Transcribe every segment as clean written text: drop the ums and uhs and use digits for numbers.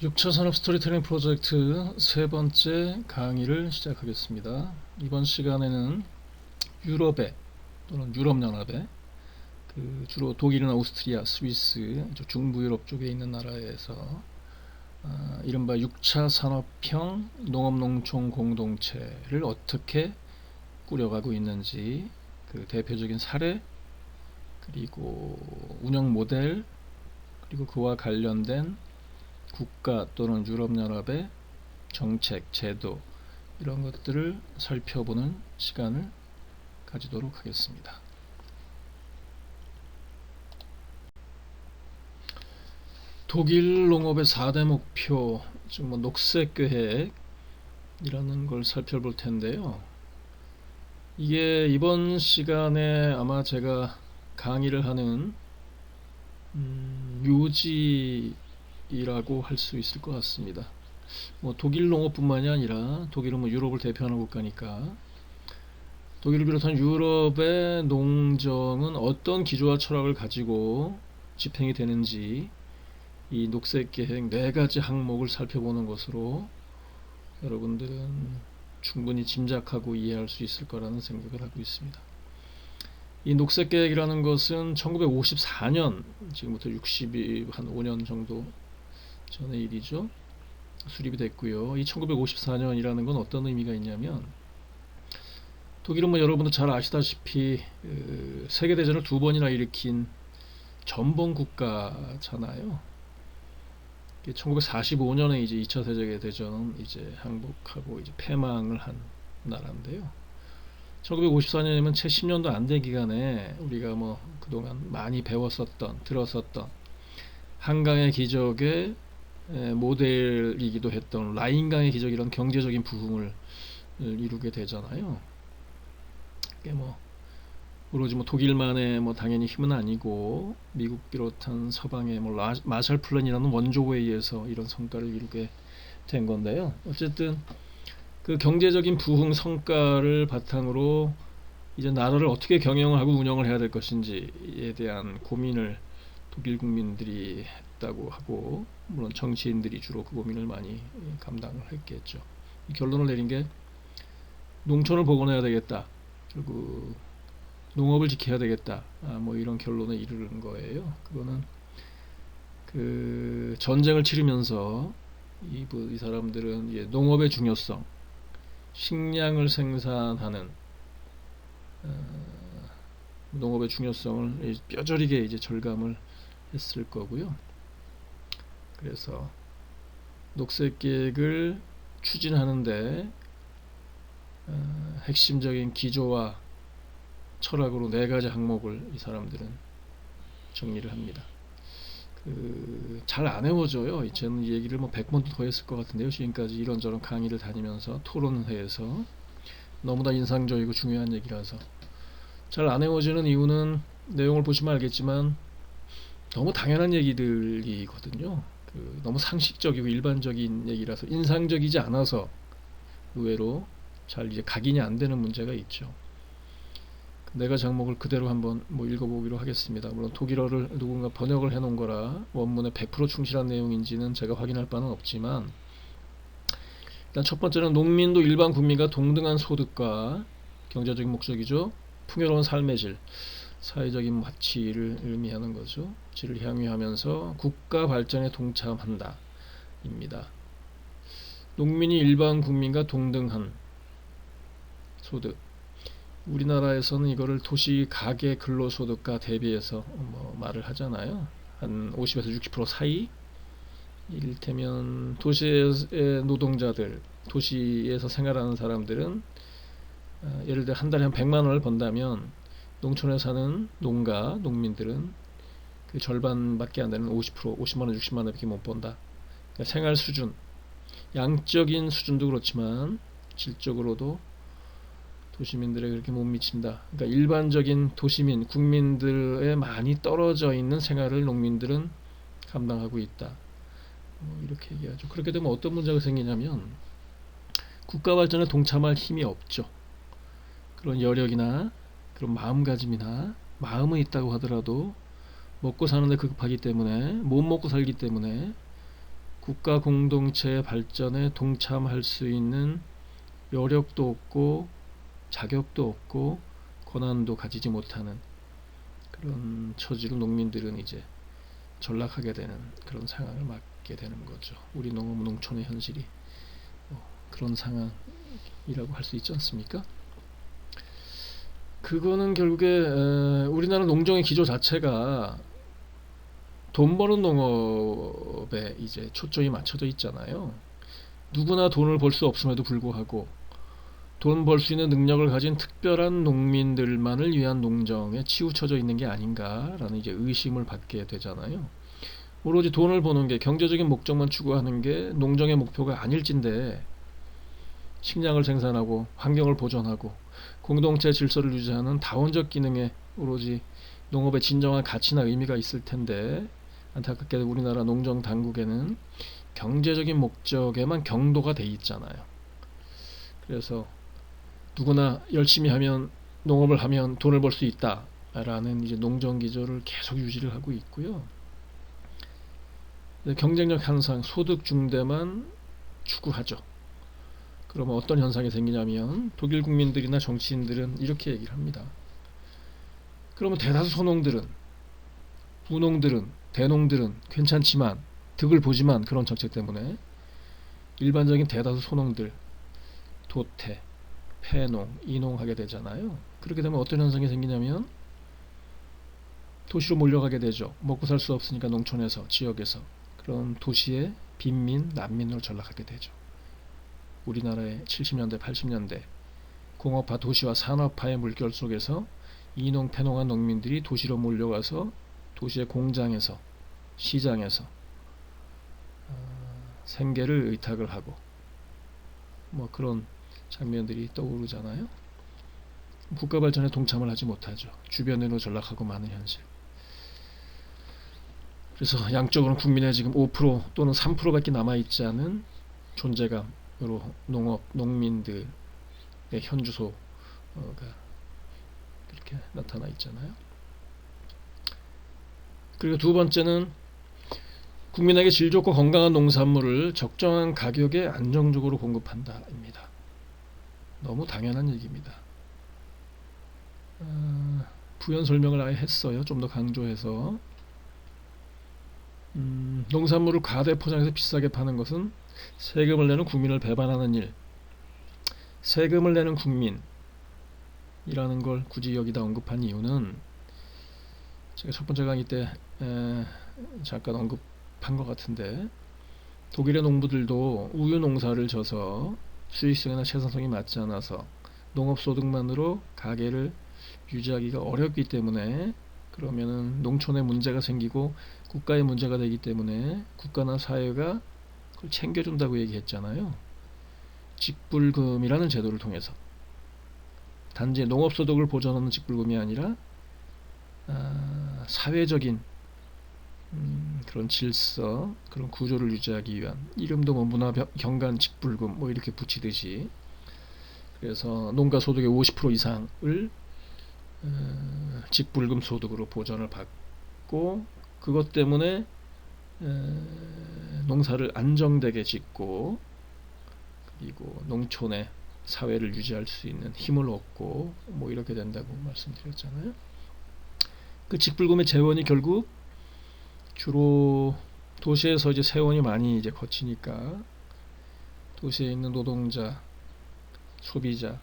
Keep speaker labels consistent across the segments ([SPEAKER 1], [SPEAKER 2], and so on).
[SPEAKER 1] 6차 산업 스토리텔링 프로젝트 세 번째 강의를 시작하겠습니다. 이번 시간에는 유럽의 또는 유럽연합의 주로 독일이나 오스트리아, 스위스, 중부 유럽 쪽에 있는 나라에서 이른바 6차 산업형 농업농촌 공동체를 어떻게 꾸려가고 있는지 그 대표적인 사례, 그리고 운영 모델, 그리고 그와 관련된 국가 또는 유럽연합의 정책, 제도 이런 것들을 살펴보는 시간을 가지도록 하겠습니다. 독일 농업의 4대 목표, 즉 녹색 계획이라는 걸 살펴볼 텐데요. 이게 이번 시간에 아마 제가 강의를 하는 묘지라고 할 수 있을 것 같습니다. 독일 농업뿐만이 아니라 독일은 유럽을 대표하는 국가니까 독일을 비롯한 유럽의 농정은 어떤 기조와 철학을 가지고 집행이 되는지 이 녹색계획 네 가지 항목을 살펴보는 것으로 여러분들은 충분히 짐작하고 이해할 수 있을 거라는 생각을 하고 있습니다. 이 녹색계획이라는 것은 1954년, 지금부터 5년 정도 전의 일이죠. 수립이 됐고요. 이 1954년이라는 건 어떤 의미가 있냐면 독일은 여러분도 잘 아시다시피 세계대전을 두 번이나 일으킨 전범 국가잖아요. 1945년에 이제 2차 세계대전 이제 항복하고 이제 패망을 한 나라인데요. 1954년이면 채 10년도 안 된 기간에 우리가 그동안 많이 배웠었던, 들었었던 한강의 기적의 모델이기도 했던 라인강의 기적이라는 경제적인 부흥을 이루게 되잖아요. 이게 오로지 독일만의 당연히 힘은 아니고 미국 비롯한 서방의 마샬 플랜이라는 원조에 의해서 이런 성과를 이루게 된 건데요. 어쨌든 그 경제적인 부흥 성과를 바탕으로 이제 나라를 어떻게 경영하고 운영을 해야 될 것인지에 대한 고민을 독일 국민들이 했다고 하고, 물론 정치인들이 주로 그 고민을 많이 감당을 했겠죠. 이 결론을 내린 게 농촌을 복원해야 되겠다, 그리고 농업을 지켜야 되겠다, 이런 결론에 이르는 거예요. 그거는 그 전쟁을 치르면서 이 사람들은 농업의 중요성, 식량을 생산하는 농업의 중요성을 뼈저리게 이제 절감을 했을 거고요. 그래서 녹색계획을 추진하는데 핵심적인 기조와 철학으로 네 가지 항목을 이 사람들은 정리를 합니다. 잘 안 외워져요. 저는 이 얘기를 100번도 더 했을 것 같은데요. 지금까지 이런저런 강의를 다니면서 토론회에서 너무나 인상적이고 중요한 얘기라서 잘 안 외워지는 이유는 내용을 보시면 알겠지만 너무 당연한 얘기들이거든요. 너무 상식적이고 일반적인 얘기라서 인상적이지 않아서 의외로 잘 이제 각인이 안 되는 문제가 있죠. 내가 장목을 그대로 한번 읽어보기로 하겠습니다. 물론 독일어를 누군가 번역을 해놓은 거라 원문에 100% 충실한 내용인지는 제가 확인할 바는 없지만, 일단 첫 번째는 농민도 일반 국민과 동등한 소득과 경제적인 목적이죠. 풍요로운 삶의 질, 사회적인 가치를 의미하는 거죠. 질을 향유하면서 국가 발전에 동참한다 입니다. 농민이 일반 국민과 동등한 소득, 우리나라에서는 이거를 도시 가계 근로소득과 대비해서 말을 하잖아요. 한 50에서 60% 사이. 이를테면 도시의 노동자들, 도시에서 생활하는 사람들은 예를 들어 한 달에 한 100만 원을 번다면 농촌에 사는 농민들은 그 절반밖에 안 되는 50%, 50만 원, 60만 원밖에 못 번다. 그러니까 생활 수준, 양적인 수준도 그렇지만 질적으로도 도시민들에게 그렇게 못 미친다. 그러니까 일반적인 도시민, 국민들에 많이 떨어져 있는 생활을 농민들은 감당하고 있다. 이렇게 얘기하죠. 그렇게 되면 어떤 문제가 생기냐면 국가 발전에 동참할 힘이 없죠. 그런 여력이나 그런 마음가짐이나 마음은 있다고 하더라도 먹고 사는데 급하기 때문에, 못 먹고 살기 때문에 국가 공동체의 발전에 동참할 수 있는 여력도 없고 자격도 없고 권한도 가지지 못하는 그런 처지로 농민들은 이제 전락하게 되는 그런 상황을 맞게 되는 거죠. 우리 농촌의 현실이 그런 상황이라고 할 수 있지 않습니까? 그거는 결국에 우리나라 농정의 기조 자체가 돈 버는 농업에 이제 초점이 맞춰져 있잖아요. 누구나 돈을 벌 수 없음에도 불구하고 돈 벌 수 있는 능력을 가진 특별한 농민들만을 위한 농정에 치우쳐져 있는 게 아닌가라는 이제 의심을 받게 되잖아요. 오로지 돈을 버는 게 경제적인 목적만 추구하는 게 농정의 목표가 아닐진데 식량을 생산하고 환경을 보존하고 공동체 질서를 유지하는 다원적 기능에 오로지 농업의 진정한 가치나 의미가 있을 텐데 안타깝게도 우리나라 농정 당국에는 경제적인 목적에만 경도가 돼 있잖아요. 그래서 누구나 열심히 하면 농업을 하면 돈을 벌 수 있다라는 이제 농정 기조를 계속 유지를 하고 있고요. 경쟁력 향상, 소득 증대만 추구하죠. 그러면 어떤 현상이 생기냐면 독일 국민들이나 정치인들은 이렇게 얘기를 합니다. 그러면 대다수 소농들은, 부농들은, 대농들은 괜찮지만 득을 보지만 그런 정책 때문에 일반적인 대다수 소농들 도태, 폐농, 이농하게 되잖아요. 그렇게 되면 어떤 현상이 생기냐면 도시로 몰려가게 되죠. 먹고 살 수 없으니까 농촌에서, 지역에서. 그런 도시의 빈민, 난민으로 전락하게 되죠. 우리나라의 70년대, 80년대 공업화, 도시화, 산업화의 물결 속에서 이농, 폐농한 농민들이 도시로 몰려가서 도시의 공장에서, 시장에서 생계를 의탁을 하고 뭐 그런 장면들이 떠오르잖아요. 국가 발전에 동참을 하지 못하죠. 주변으로 전락하고 마는 현실. 그래서 양적으로는 국민의 지금 5% 또는 3%밖에 남아있지 않은 존재감으로 농민들의 현주소가 그렇게 나타나 있잖아요. 그리고 두 번째는 국민에게 질 좋고 건강한 농산물을 적정한 가격에 안정적으로 공급한다입니다. 너무 당연한 얘기입니다. 부연 설명을 아예 했어요. 좀 더 강조해서 농산물을 과대 포장해서 비싸게 파는 것은 세금을 내는 국민을 배반하는 일. 세금을 내는 국민이라는 걸 굳이 여기다 언급한 이유는 제가 첫 번째 강의 때 잠깐 언급한 것 같은데 독일의 농부들도 우유 농사를 져서 수익성이나 생산성이 맞지 않아서 농업소득만으로 가게를 유지하기가 어렵기 때문에 그러면은 농촌에 문제가 생기고 국가에 문제가 되기 때문에 국가나 사회가 그걸 챙겨준다고 얘기했잖아요. 직불금이라는 제도를 통해서 단지 농업소득을 보전하는 직불금이 아니라 사회적인 그런 질서, 그런 구조를 유지하기 위한 이름도 뭐 문화경관 직불금 뭐 이렇게 붙이듯이 그래서 농가 소득의 50% 이상을 직불금 소득으로 보전을 받고 그것 때문에 농사를 안정되게 짓고 그리고 농촌의 사회를 유지할 수 있는 힘을 얻고 뭐 이렇게 된다고 말씀드렸잖아요. 그 직불금의 재원이 결국 주로 도시에서 이제 세원이 많이 이제 거치니까 도시에 있는 노동자, 소비자,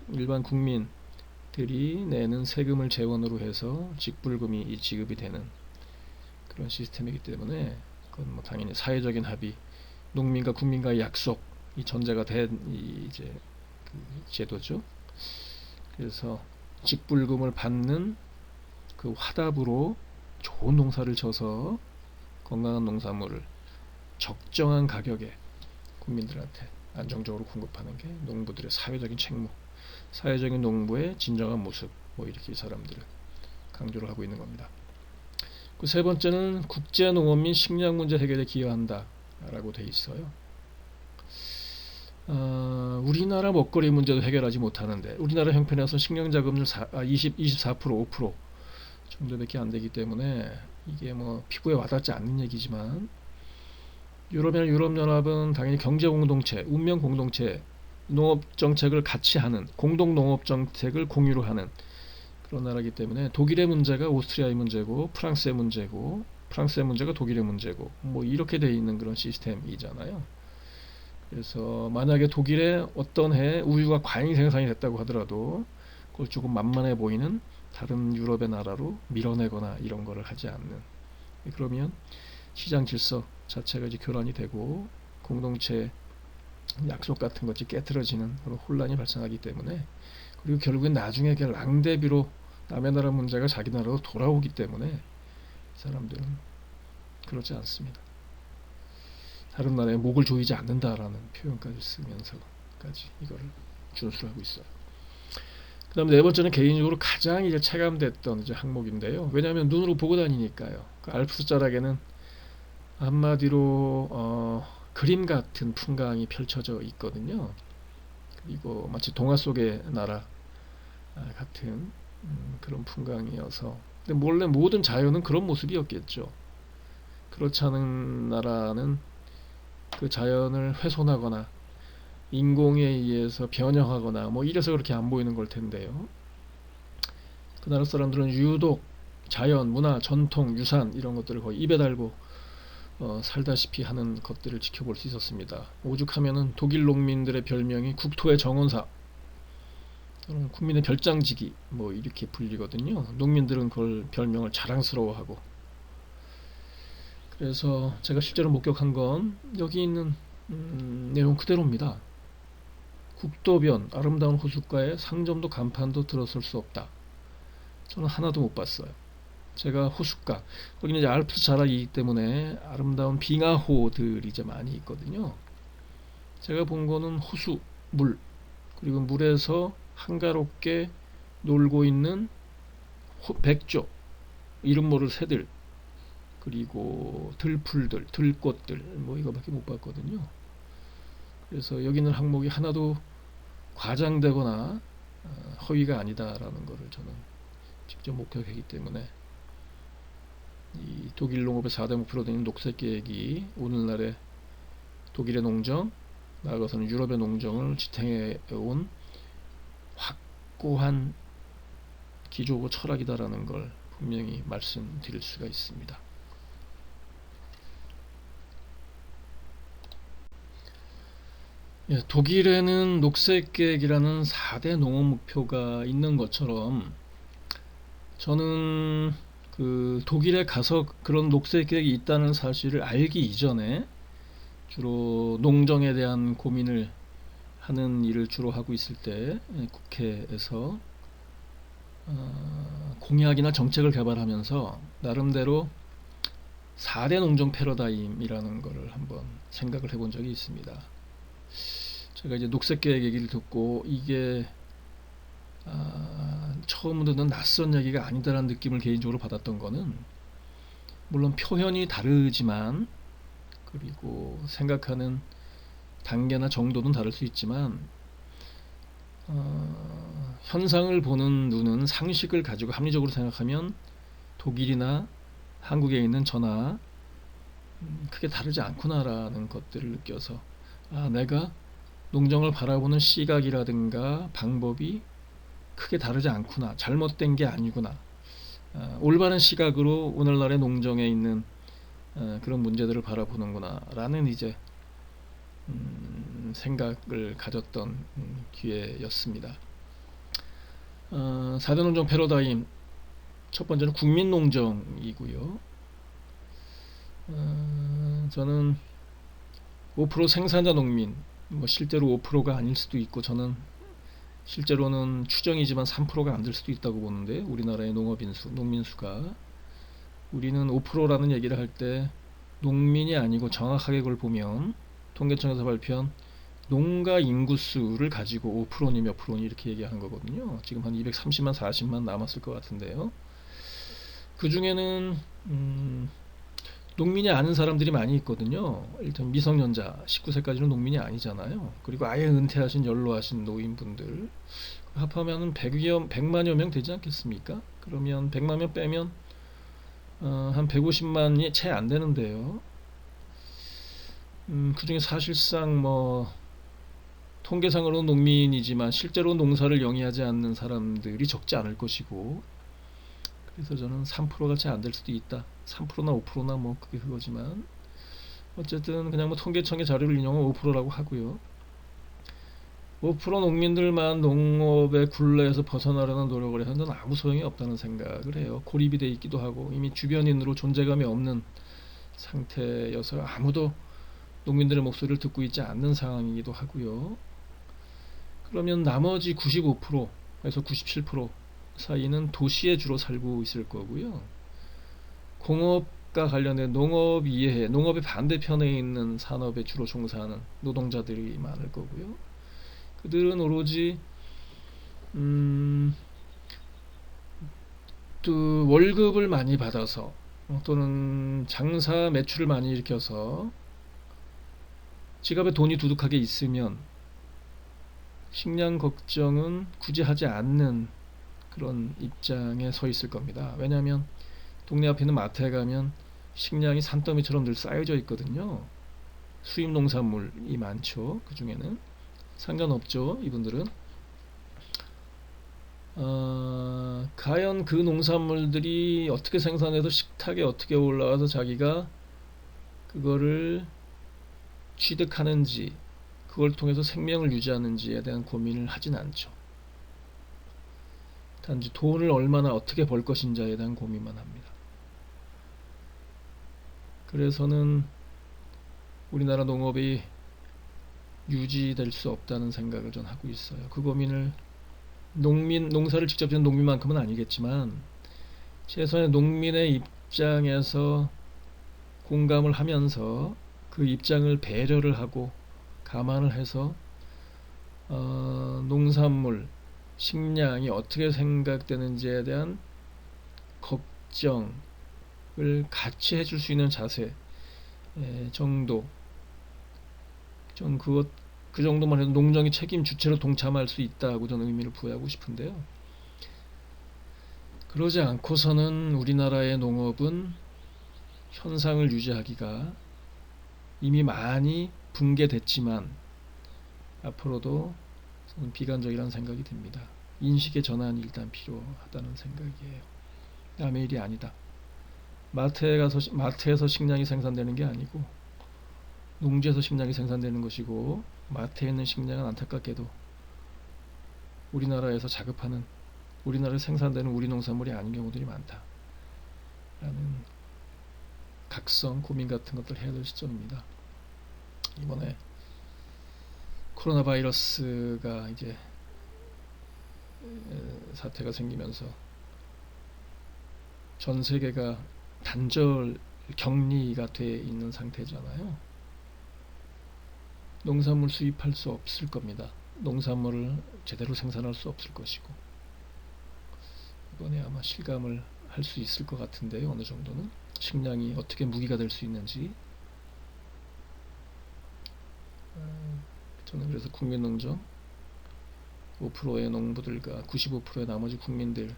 [SPEAKER 1] 일반 국민들이 내는 세금을 재원으로 해서 직불금이 지급이 되는 그런 시스템이기 때문에 그건 뭐 당연히 사회적인 합의, 농민과 국민과의 약속 이 전제가 된 이제 그 제도죠. 그래서 직불금을 받는 그 화답으로 좋은 농사를 져서 건강한 농산물을 적정한 가격에 국민들한테 안정적으로 공급하는 게 농부들의 사회적인 책무, 사회적인 농부의 진정한 모습 뭐 이렇게 이 사람들은 강조를 하고 있는 겁니다. 그 세 번째는 국제농업 및 식량 문제 해결에 기여한다 라고 돼 있어요. 우리나라 먹거리 문제도 해결하지 못하는데 우리나라 형편에서 식량자금률 24%, 5% 정도밖에 안 되기 때문에 이게 뭐 피부에 와닿지 않는 얘기지만 유럽이나 유럽연합은 당연히 경제 공동체, 운명 공동체, 농업 정책을 같이 하는 공동 농업 정책을 공유로 하는 그런 나라이기 때문에 독일의 문제가 오스트리아의 문제고 프랑스의 문제고 프랑스의 문제가 독일의 문제고 뭐 이렇게 돼 있는 그런 시스템이잖아요. 그래서 만약에 독일에 어떤 해에 우유가 과잉 생산이 됐다고 하더라도 그걸 조금 만만해 보이는 다른 유럽의 나라로 밀어내거나 이런 거를 하지 않는, 그러면 시장 질서 자체가 이제 교란이 되고 공동체 약속 같은 것이 깨트려지는 그런 혼란이 발생하기 때문에, 그리고 결국엔 나중에 그 랑대비로 남의 나라 문제가 자기 나라로 돌아오기 때문에 이 사람들은 그렇지 않습니다. 다른 나라에 목을 조이지 않는다라는 표현까지 쓰면서까지 이거를 준수를 하고 있어요. 그 다음 네 번째는 개인적으로 가장 이제 체감됐던 이제 항목인데요. 왜냐하면 눈으로 보고 다니니까요. 그 알프스 자락에는 한마디로 그림 같은 풍광이 펼쳐져 있거든요. 그리고 마치 동화 속의 나라 같은 그런 풍광이어서, 근데 원래 모든 자연은 그런 모습이었겠죠. 그렇지 않은 나라는 그 자연을 훼손하거나 인공에 의해서 변형하거나 뭐 이래서 그렇게 안 보이는 걸 텐데요. 그 나라 사람들은 유독 자연, 문화, 전통, 유산 이런 것들을 거의 입에 달고 살다시피 하는 것들을 지켜볼 수 있었습니다. 오죽하면은 독일 농민들의 별명이 국토의 정원사, 국민의 별장지기 뭐 이렇게 불리거든요. 농민들은 그걸 별명을 자랑스러워하고. 그래서 제가 실제로 목격한 건 여기 있는 내용 그대로입니다. 국도변, 아름다운 호숫가에 상점도 간판도 들어설 수 없다. 저는 하나도 못 봤어요. 제가 호숫가, 거기는 이제 알프스 자락이기 때문에 아름다운 빙하호들이 이제 많이 있거든요. 제가 본 거는 호수, 물, 그리고 물에서 한가롭게 놀고 있는 백조, 이름 모를 새들, 그리고 들풀들, 들꽃들, 뭐 이거밖에 못 봤거든요. 그래서 여기는 항목이 하나도 과장되거나 허위가 아니다라는 것을 저는 직접 목격했기 때문에, 이 독일 농업의 4대 목표로 되는 녹색 계획이 오늘날의 독일의 농정, 나아가서는 유럽의 농정을 지탱해 온 확고한 기조고 철학이다라는 걸 분명히 말씀드릴 수가 있습니다. 예, 독일에는 녹색 계획이라는 4대 농업 목표가 있는 것처럼, 저는 그 독일에 가서 그런 녹색 계획이 있다는 사실을 알기 이전에 주로 농정에 대한 고민을 하는 일을 주로 하고 있을 때 국회에서 공약이나 정책을 개발하면서 나름대로 4대 농정 패러다임이라는 것을 한번 생각을 해본 적이 있습니다. 제가 이제 녹색 계획 얘기를 듣고 이게 처음 듣는 낯선 얘기가 아니다라는 느낌을 개인적으로 받았던 거는, 물론 표현이 다르지만 그리고 생각하는 단계나 정도는 다를 수 있지만 현상을 보는 눈은 상식을 가지고 합리적으로 생각하면 독일이나 한국에 있는 저나 크게 다르지 않구나라는 것들을 느껴서, 내가 농정을 바라보는 시각이라든가 방법이 크게 다르지 않구나, 잘못된 게 아니구나, 올바른 시각으로 오늘날의 농정에 있는 그런 문제들을 바라보는구나 라는 이제 생각을 가졌던 기회였습니다. 4대 농정 패러다임, 첫 번째는 국민농정이고요. 저는 5% 생산자 농민, 뭐 실제로 5%가 아닐 수도 있고 저는 실제로는 추정이지만 3%가 안 될 수도 있다고 보는데, 우리나라의 농업인수, 농민수가, 우리는 5%라는 얘기를 할 때 농민이 아니고 정확하게 그걸 보면 통계청에서 발표한 농가 인구수를 가지고 5%니 몇 프로니 이렇게 얘기하는 거거든요. 지금 한 230만 40만 남았을 것 같은데요. 그 중에는 농민이 아는 사람들이 많이 있거든요. 일단 미성년자 19세까지는 농민이 아니잖아요. 그리고 아예 은퇴하신 연로하신 노인분들 합하면 100만여 명 되지 않겠습니까? 그러면 100만 명 빼면 한 150만이 채 안 되는데요. 그중에 사실상 뭐 통계상으로는 농민이지만 실제로 농사를 영위하지 않는 사람들이 적지 않을 것이고, 그래서 저는 3%가 채 안 될 수도 있다. 3%나 5%나 뭐 그게 그거지만 어쨌든 그냥 뭐 통계청의 자료를 인용하면 5%라고 하고요. 5% 농민들만 농업의 굴레에서 벗어나려는 노력을 해서는 아무 소용이 없다는 생각을 해요. 고립이 돼 있기도 하고 이미 주변인으로 존재감이 없는 상태여서 아무도 농민들의 목소리를 듣고 있지 않는 상황이기도 하고요. 그러면 나머지 95%에서 97% 사이는 도시에 주로 살고 있을 거고요. 공업과 관련된 농업 이외에 농업의 반대편에 있는 산업에 주로 종사하는 노동자들이 많을 거고요. 그들은 오로지 음, 또 월급을 많이 받아서 또는 장사 매출을 많이 일으켜서 지갑에 돈이 두둑하게 있으면 식량 걱정은 굳이 하지 않는 그런 입장에 서 있을 겁니다. 왜냐하면 동네 앞에 있는 마트에 가면 식량이 산더미처럼 늘 쌓여져 있거든요. 수입 농산물이 많죠. 그 중에는 상관없죠. 이분들은 과연 그 농산물들이 어떻게 생산해서 식탁에 어떻게 올라와서 자기가 그거를 취득하는지, 그걸 통해서 생명을 유지하는지에 대한 고민을 하진 않죠. 단지 돈을 얼마나 어떻게 벌 것인지에 대한 고민만 합니다. 그래서는 우리나라 농업이 유지될 수 없다는 생각을 전 하고 있어요. 그 고민을 농사를 직접 짓는 농민만큼은 아니겠지만 최소한 농민의 입장에서 공감을 하면서 그 입장을 배려를 하고 감안을 해서 농산물, 식량이 어떻게 생각되는지에 대한 걱정을 같이 해줄 수 있는 자세 정도, 전 그 정도만 해도 농정의 책임 주체로 동참할 수 있다고 저는 의미를 부여하고 싶은데요. 그러지 않고서는 우리나라의 농업은 현상을 유지하기가 이미 많이 붕괴됐지만 앞으로도 저는 비관적이라는 생각이 듭니다. 인식의 전환이 일단 필요하다는 생각이에요. 남의 일이 아니다. 마트에서 식량이 생산되는 게 아니고 농지에서 식량이 생산되는 것이고, 마트에 있는 식량은 안타깝게도 우리나라에서 자급하는, 우리나라에 생산되는 우리 농산물이 아닌 경우들이 많다 라는 각성 고민 같은 것들 해야 될 시점입니다. 이번에 코로나 바이러스가 이제 사태가 생기면서 전 세계가 단절 격리가 돼 있는 상태잖아요. 농산물 수입할 수 없을 겁니다. 농산물을 제대로 생산할 수 없을 것이고, 이번에 아마 실감을 할 수 있을 것 같은데요. 어느 정도는 식량이 어떻게 무기가 될 수 있는지. 저는 그래서 국민농정 5%의 농부들과 95%의 나머지 국민들이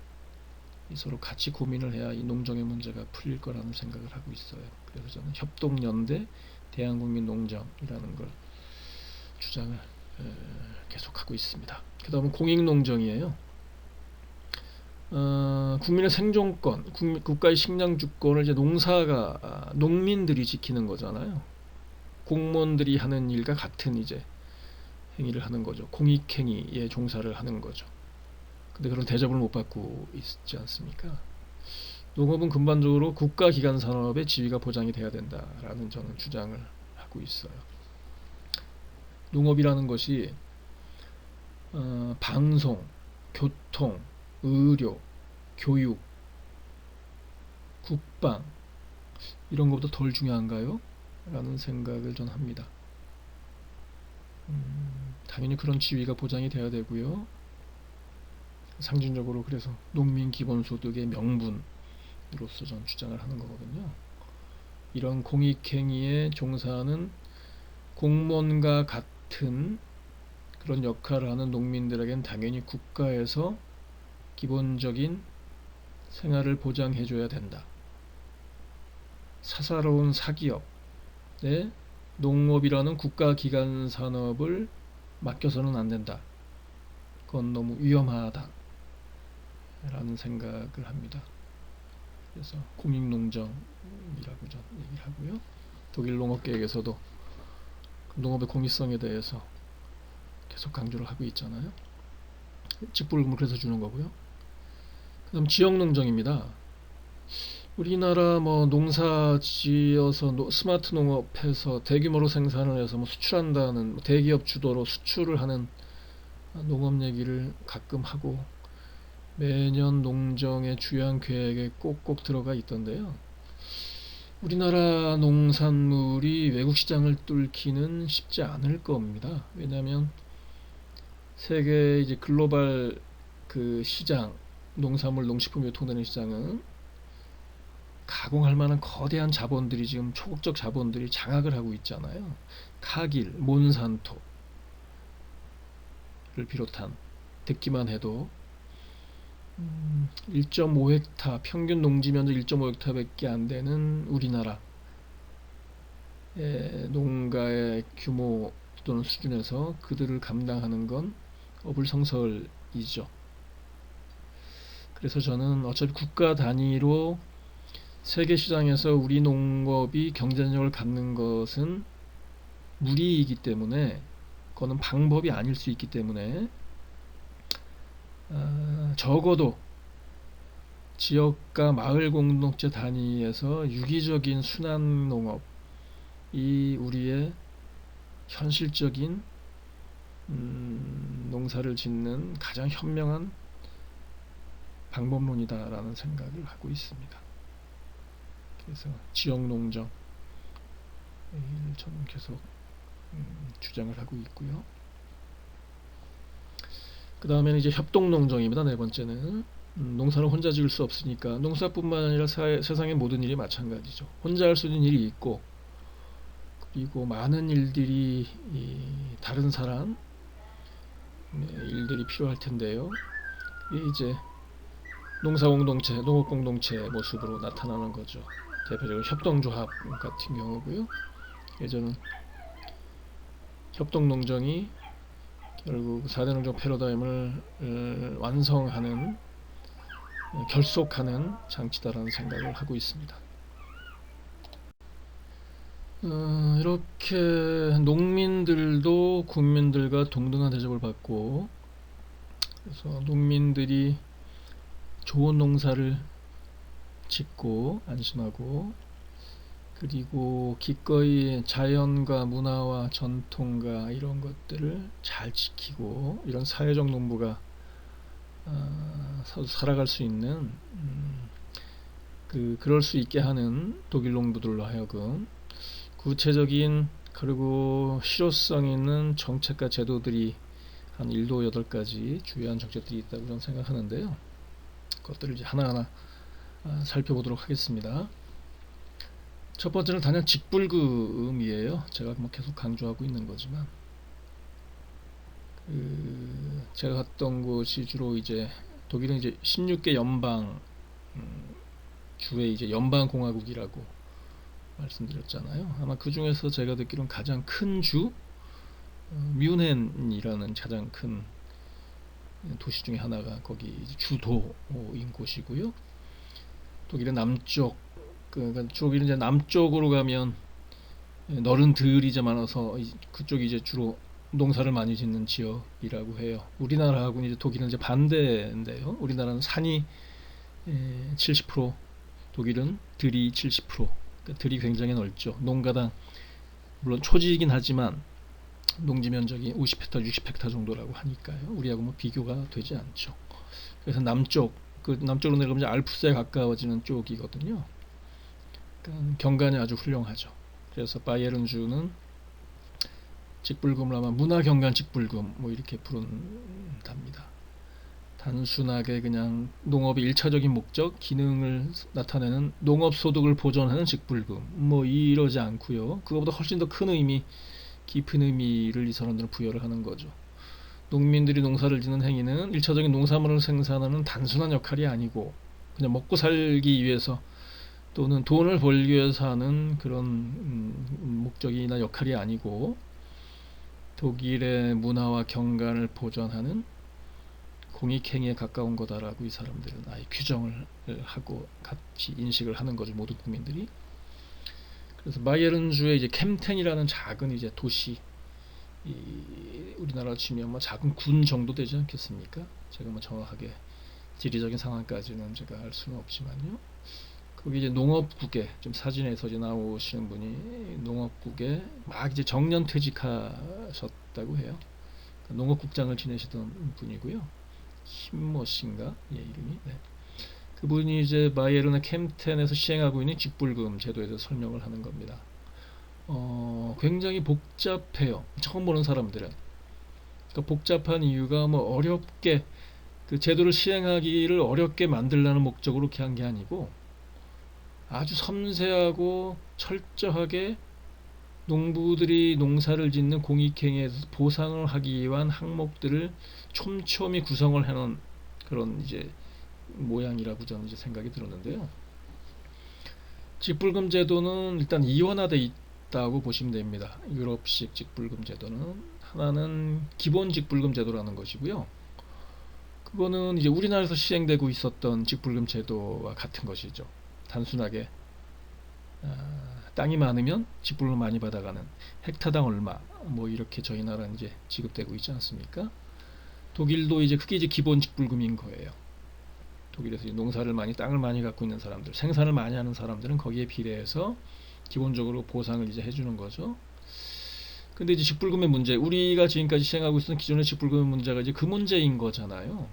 [SPEAKER 1] 서로 같이 고민을 해야 이 농정의 문제가 풀릴 거라는 생각을 하고 있어요. 그래서 저는 협동연대 대한국민농정이라는 걸 주장을 계속하고 있습니다. 그 다음은 공익농정이에요. 국민의 생존권, 국가의 식량주권을 이제 농민들이 지키는 거잖아요. 공무원들이 하는 일과 같은 이제 행위를 하는 거죠. 공익행위에 종사를 하는 거죠. 근데 그런 대접을 못 받고 있지 않습니까? 농업은 근본적으로 국가기관 산업의 지위가 보장이 돼야 된다라는 저는 주장을 하고 있어요. 농업이라는 것이 방송, 교통, 의료, 교육, 국방 이런 것보다 덜 중요한가요? 라는 생각을 전 합니다. 당연히 그런 지위가 보장이 돼야 되고요. 상징적으로 그래서 농민 기본소득의 명분으로서 전 주장을 하는 거거든요. 이런 공익행위에 종사하는 공무원과 같은 그런 역할을 하는 농민들에겐 당연히 국가에서 기본적인 생활을 보장해줘야 된다. 사사로운 사기업에 농업이라는 국가 기관 산업을 맡겨서는 안 된다. 그건 너무 위험하다. 라는 생각을 합니다. 그래서 공익농정이라고 전 얘기를 하고요. 독일 농업계획에서도 농업의 공익성에 대해서 계속 강조를 하고 있잖아요. 직불금을 그래서 주는 거고요. 그다음 지역농정입니다. 우리나라 뭐 농사 지어서 스마트 농업해서 대규모로 생산을 해서 뭐 수출한다는 뭐 대기업 주도로 수출을 하는 농업 얘기를 가끔 하고 매년 농정의 주요한 계획에 꼭꼭 들어가 있던데요. 우리나라 농산물이 외국 시장을 뚫기는 쉽지 않을 겁니다. 왜냐하면 세계 이제 글로벌 그 시장, 농산물, 농식품 유통되는 시장은 가공할 만한 거대한 자본들이 지금 초국적 자본들이 장악을 하고 있잖아요. 카길, 몬산토를 비롯한 듣기만 해도 1.5헥타 평균 농지 면적 1.5헥타밖에 안 되는 우리나라의 농가의 규모 또는 수준에서 그들을 감당하는 건 어불성설이죠. 그래서 저는 어차피 국가 단위로 세계 시장에서 우리 농업이 경쟁력을 갖는 것은 무리이기 때문에 그거는 방법이 아닐 수 있기 때문에 적어도 지역과 마을 공동체 단위에서 유기적인 순환 농업이 우리의 현실적인 농사를 짓는 가장 현명한 방법론이다라는 생각을 하고 있습니다. 그래서 지역 농정을 저는 계속 주장을 하고 있고요. 그 다음에는 이제 협동농정입니다. 네 번째는 농사를 혼자 지을 수 없으니까 농사뿐만 아니라 세상의 모든 일이 마찬가지죠. 혼자 할 수 있는 일이 있고 그리고 많은 일들이 다른 사람 일들이 필요할 텐데요. 이게 이제 농사공동체, 농업공동체 모습으로 나타나는 거죠. 대표적으로 협동조합 같은 경우고요. 예전은 협동농정이 결국 4대 농정 패러다임을 완성하는 결속하는 장치다라는 생각을 하고 있습니다. 이렇게 농민들도 국민들과 동등한 대접을 받고 그래서 농민들이 좋은 농사를 짓고 안심하고 그리고 기꺼이 자연과 문화와 전통과 이런 것들을 잘 지키고 이런 사회적 농부가 살아갈 수 있는 그럴 수 있게 하는 독일 농부들로 하여금 구체적인 그리고 실효성 있는 정책과 제도들이 한 7, 8가지 주요한 정책들이 있다고 저는 생각하는데요. 그것들을 이제 하나하나 살펴보도록 하겠습니다. 첫 번째는 단연 직불금이에요. 제가 뭐 계속 강조하고 있는 거지만 제가 갔던 곳이 주로 이제 독일은 이제 16개 연방 주의 이제 연방공화국이라고 말씀드렸잖아요. 아마 그 중에서 제가 듣기로는 가장 큰 주 뮌헨이라는 가장 큰 도시 중에 하나가 거기 주도인 곳이고요. 독일의 남쪽 그러니까 독일은 이제 남쪽으로 가면 너른 들이 이제 많아서 그쪽이 이제 주로 농사를 많이 짓는 지역이라고 해요. 우리나라하고는 이제 독일은 이제 반대인데요. 우리나라는 산이 70%, 독일은 들이 70%. 그러니까 들이 굉장히 넓죠. 농가당 물론 초지이긴 하지만 농지 면적이 50헥타, 60헥타 정도라고 하니까요. 우리하고 뭐 비교가 되지 않죠. 그래서 남쪽으로 내려가면 이제 알프스에 가까워지는 쪽이거든요. 그러니까 경관이 아주 훌륭하죠. 그래서 바이에른주는 직불금을 아마 문화경관 직불금 뭐 이렇게 부른답니다. 단순하게 그냥 농업의 일차적인 목적, 기능을 나타내는 농업소득을 보존하는 직불금 뭐 이러지 않고요. 그거보다 훨씬 더 큰 의미, 깊은 의미를 이 사람들은 부여를 하는 거죠. 농민들이 농사를 짓는 행위는 일차적인 농산물을 생산하는 단순한 역할이 아니고 그냥 먹고 살기 위해서 또는 돈을 벌기 위해서 하는 그런 목적이나 역할이 아니고 독일의 문화와 경관을 보존하는 공익행위에 가까운 거다라고 이 사람들은 아예 규정을 하고 같이 인식을 하는 거죠. 모든 국민들이. 그래서 바이에른주의 이제 캠텐이라는 작은 이제 도시, 우리나라로 치면 뭐 작은 군 정도 되지 않겠습니까? 제가 뭐 정확하게 지리적인 상황까지는 제가 알 수는 없지만요. 거기 이제 농업국에, 좀 사진에서 이제 나오시는 분이 농업국에 막 이제 정년 퇴직하셨다고 해요. 농업국장을 지내시던 분이고요. 힘머신가? 예, 이름이. 네. 그분이 이제 바이에른의 캠텐에서 시행하고 있는 직불금 제도에 대해서 설명을 하는 겁니다. 굉장히 복잡해요. 처음 보는 사람들은. 그러니까 복잡한 이유가 뭐 어렵게 그 제도를 시행하기를 어렵게 만들라는 목적으로 이렇게 한 게 아니고 아주 섬세하고 철저하게 농부들이 농사를 짓는 공익행위에서 보상을 하기 위한 항목들을 촘촘히 구성을 해놓은 그런 이제 모양이라고 저는 이제 생각이 들었는데요. 직불금 제도는 일단 이원화되어 있다고 보시면 됩니다. 유럽식 직불금 제도는 하나는 기본 직불금 제도라는 것이고요. 그거는 이제 우리나라에서 시행되고 있었던 직불금 제도와 같은 것이죠. 단순하게 땅이 많으면 직불금 많이 받아가는 헥타당 얼마 뭐 이렇게 저희 나라는 이제 지급되고 있지 않습니까? 독일도 이제 그게 이제 기본 직불금인 거예요. 독일에서 농사를 많이 땅을 많이 갖고 있는 사람들, 생산을 많이 하는 사람들은 거기에 비례해서 기본적으로 보상을 이제 해주는 거죠. 근데 이제 직불금의 문제, 우리가 지금까지 시행하고 있었던 기존의 직불금의 문제가 이제 그 문제인 거잖아요.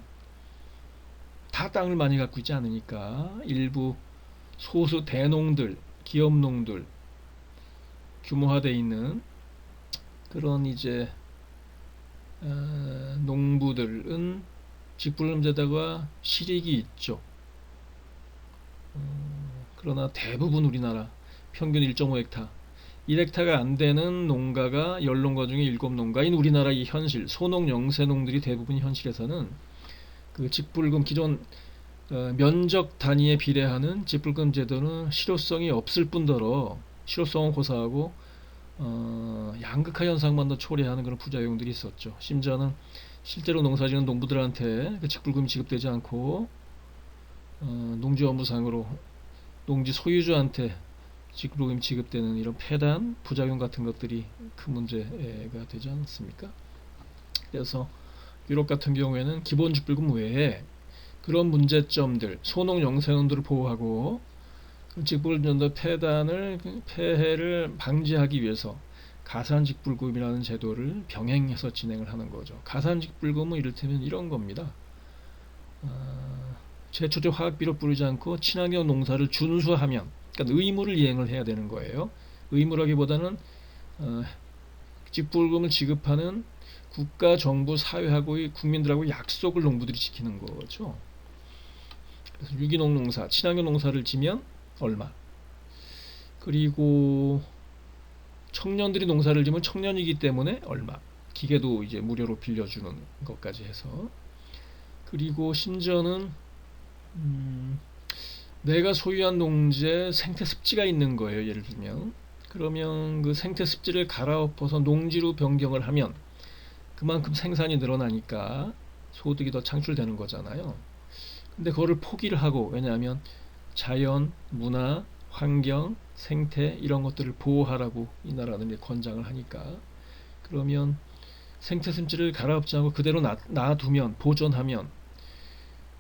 [SPEAKER 1] 다 땅을 많이 갖고 있지 않으니까 일부 소수 대농들, 기업농들, 규모화되어 있는 그런 이제 농부들은 직불금제도가 실익이 있죠. 그러나 대부분 우리나라 평균 1.5헥타 1헥타가 안 되는 농가가 10농가 중에 7농가인 우리나라의 현실, 소농 영세농들이 대부분 현실에서는 그 직불금 기존 면적 단위에 비례하는 직불금 제도는 실효성이 없을 뿐더러 실효성은 고사하고 양극화 현상만 더 초래하는 그런 부작용들이 있었죠. 심지어는 실제로 농사지는 농부들한테 그 직불금이 지급되지 않고 농지업무상으로 농지 소유주한테 직불금이 지급되는 이런 폐단, 부작용 같은 것들이 큰 문제가 되지 않습니까? 그래서 유럽 같은 경우에는 기본 직불금 외에 그런 문제점들, 소농 영세농들을 보호하고 직불금 폐해를 방지하기 위해서 가산직불금이라는 제도를 병행해서 진행을 하는 거죠. 가산직불금은 이를테면 이런 겁니다. 제초제 화학비료 뿌리지 않고 친환경 농사를 준수하면, 그러니까 의무를 이행을 해야 되는 거예요. 의무라기보다는 직불금을 지급하는 국가, 정부, 사회하고 국민들하고 약속을 농부들이 지키는 거죠. 그래서 유기농 농사, 친환경 농사를 지면 얼마. 그리고 청년들이 농사를 지면 청년이기 때문에 얼마. 기계도 이제 무료로 빌려주는 것까지 해서. 그리고 심지어는 내가 소유한 농지에 생태 습지가 있는 거예요. 예를 들면. 그러면 그 생태 습지를 갈아엎어서 농지로 변경을 하면 그만큼 생산이 늘어나니까 소득이 더 창출되는 거잖아요. 근데 그거를 포기를 하고, 왜냐하면 자연, 문화, 환경, 생태 이런 것들을 보호하라고 이 나라는 권장을 하니까, 그러면 생태 습지를 갈아엎지 않고 그대로 놔두면, 보존하면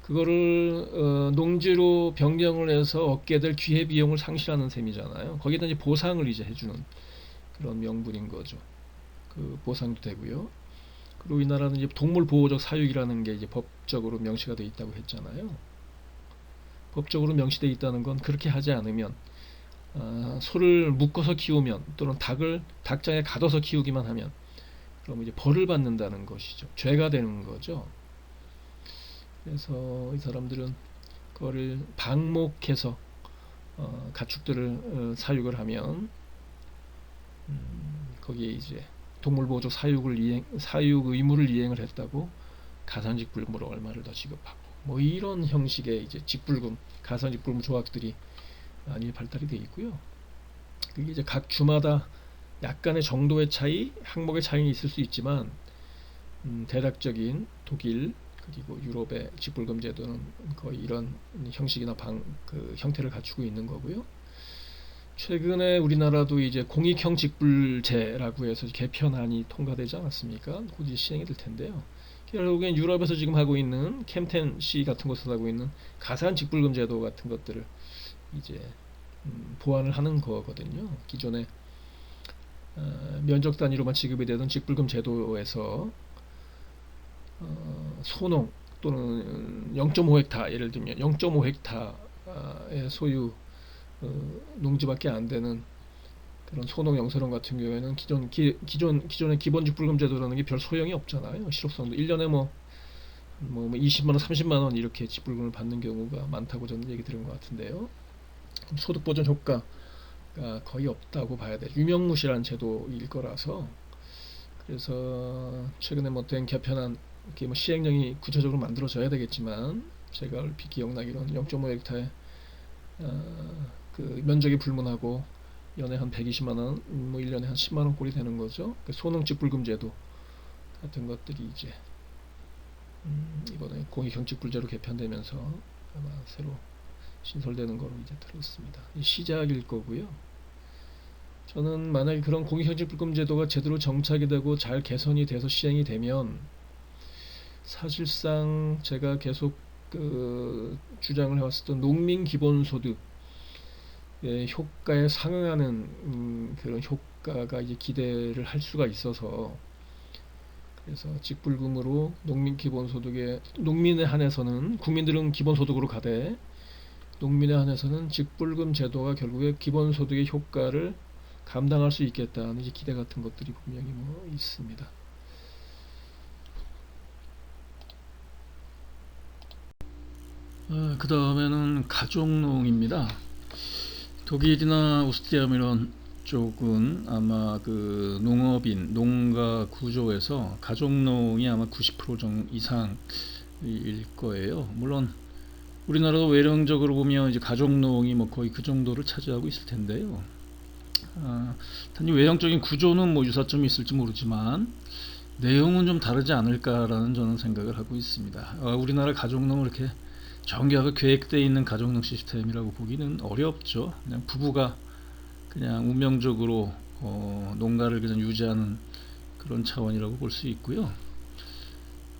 [SPEAKER 1] 그거를 농지로 변경을 해서 얻게 될 기회비용을 상실하는 셈이잖아요. 거기다 이제 보상을 이제 해주는 그런 명분인 거죠. 그 보상도 되고요. 그리고 이 나라는 이제 동물보호적 사육이라는 게 이제 법적으로 명시가 되어 있다고 했잖아요. 법적으로 명시되어 있다는 건 그렇게 하지 않으면 소를 묶어서 키우면, 또는 닭을 닭장에 가둬서 키우기만 하면 그럼 이제 벌을 받는다는 것이죠. 죄가 되는 거죠. 그래서 이 사람들은 그거를 방목해서 가축들을 사육을 하면 거기에 이제 동물보호적 사육 의무를 이행을 했다고 가산직불금으로 얼마를 더 지급하고, 뭐 이런 형식의 이제 직불금, 가산직불금 조합들이 많이 발달이 되어 있고요. 그게 이제 각 주마다 약간의 정도의 차이, 항목의 차이는 있을 수 있지만 대략적인 독일 그리고 유럽의 직불금 제도는 거의 이런 형식이나 그 형태를 갖추고 있는 거고요. 최근에 우리나라도 이제 공익형 직불제라고 해서 개편안이 통과되지 않았습니까? 곧 이제 시행이 될 텐데요. 결국엔 유럽에서 지금 하고 있는 캠텐 C 같은 곳에서 하고 있는 가산 직불금 제도 같은 것들을 이제 보완을 하는 거거든요. 기존에 면적 단위로만 지급이 되던 직불금 제도에서 소농 또는 0.5헥타 예를 들면 0.5헥타의 소유 농지밖에 안 되는 그런 소농 영세농 같은 경우에는 기존의 기본 직불금 제도라는 게 별 소용이 없잖아요. 실효성도 1년에 뭐 20만 원, 30만 원 이렇게 직불금을 받는 경우가 많다고 저는 얘기 들은 것 같은데요. 소득 보전 효과가 거의 없다고 봐야 돼요. 유명무실한 제도일 거라서. 그래서 최근에 뭐 된 개편안 이렇게 뭐 시행령이 구체적으로 만들어져야 되겠지만 제가 얼핏 기억나기로는 0.5헥타에 그 면적이 불문하고 연에 한 120만 원, 뭐 1년에 한 10만 원 꼴이 되는 거죠. 그 소농직불금 제도 같은 것들이 이제 이번에 공익형직불제로 개편되면서 아마 새로 신설되는 거로 이제 들었습니다. 시작일 거고요. 저는 만약에 그런 공익형직불금 제도가 제대로 정착이 되고 잘 개선이 돼서 시행이 되면 사실상 제가 계속 그 주장을 해왔었던 농민 기본소득 효과에 상응하는 그런 효과가 이제 기대를 할 수가 있어서 그래서 직불금으로 농민 기본소득에 농민에 한해서는 국민들은 기본소득으로 가되 농민에 한해서는 직불금 제도가 결국에 기본소득의 효과를 감당할 수 있겠다는 이제 기대 같은 것들이 분명히 뭐 있습니다. 그 다음에는 가족농입니다. 독일이나 오스트리아 이런 쪽은 아마 그 농업인, 농가 구조에서 가족농이 아마 90% 이상일 거예요. 물론 우리나라도 외령적으로 보면 이제 가족농이 뭐 거의 그 정도를 차지하고 있을 텐데요. 단지 외형적인 구조는 뭐 유사점이 있을지 모르지만 내용은 좀 다르지 않을까라는 저는 생각을 하고 있습니다. 우리나라 가족농을 이렇게 정교하게 계획되어 있는 가족농 시스템이라고 보기는 어렵죠. 그냥 부부가 그냥 운명적으로 농가를 그냥 유지하는 그런 차원이라고 볼 수 있고요.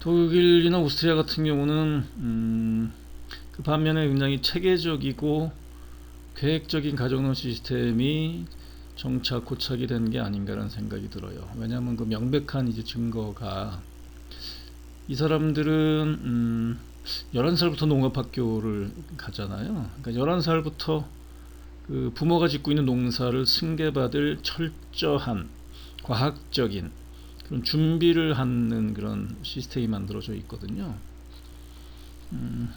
[SPEAKER 1] 독일이나 오스트리아 같은 경우는 그 반면에 굉장히 체계적이고 계획적인 가족농 시스템이 정착 고착이 된 게 아닌가라는 생각이 들어요. 왜냐하면 그 명백한 이제 증거가 이 사람들은 11살부터 농업학교를 가잖아요. 그러니까 11살부터 그 부모가 짓고 있는 농사를 승계받을 철저한 과학적인 그런 준비를 하는 그런 시스템이 만들어져 있거든요.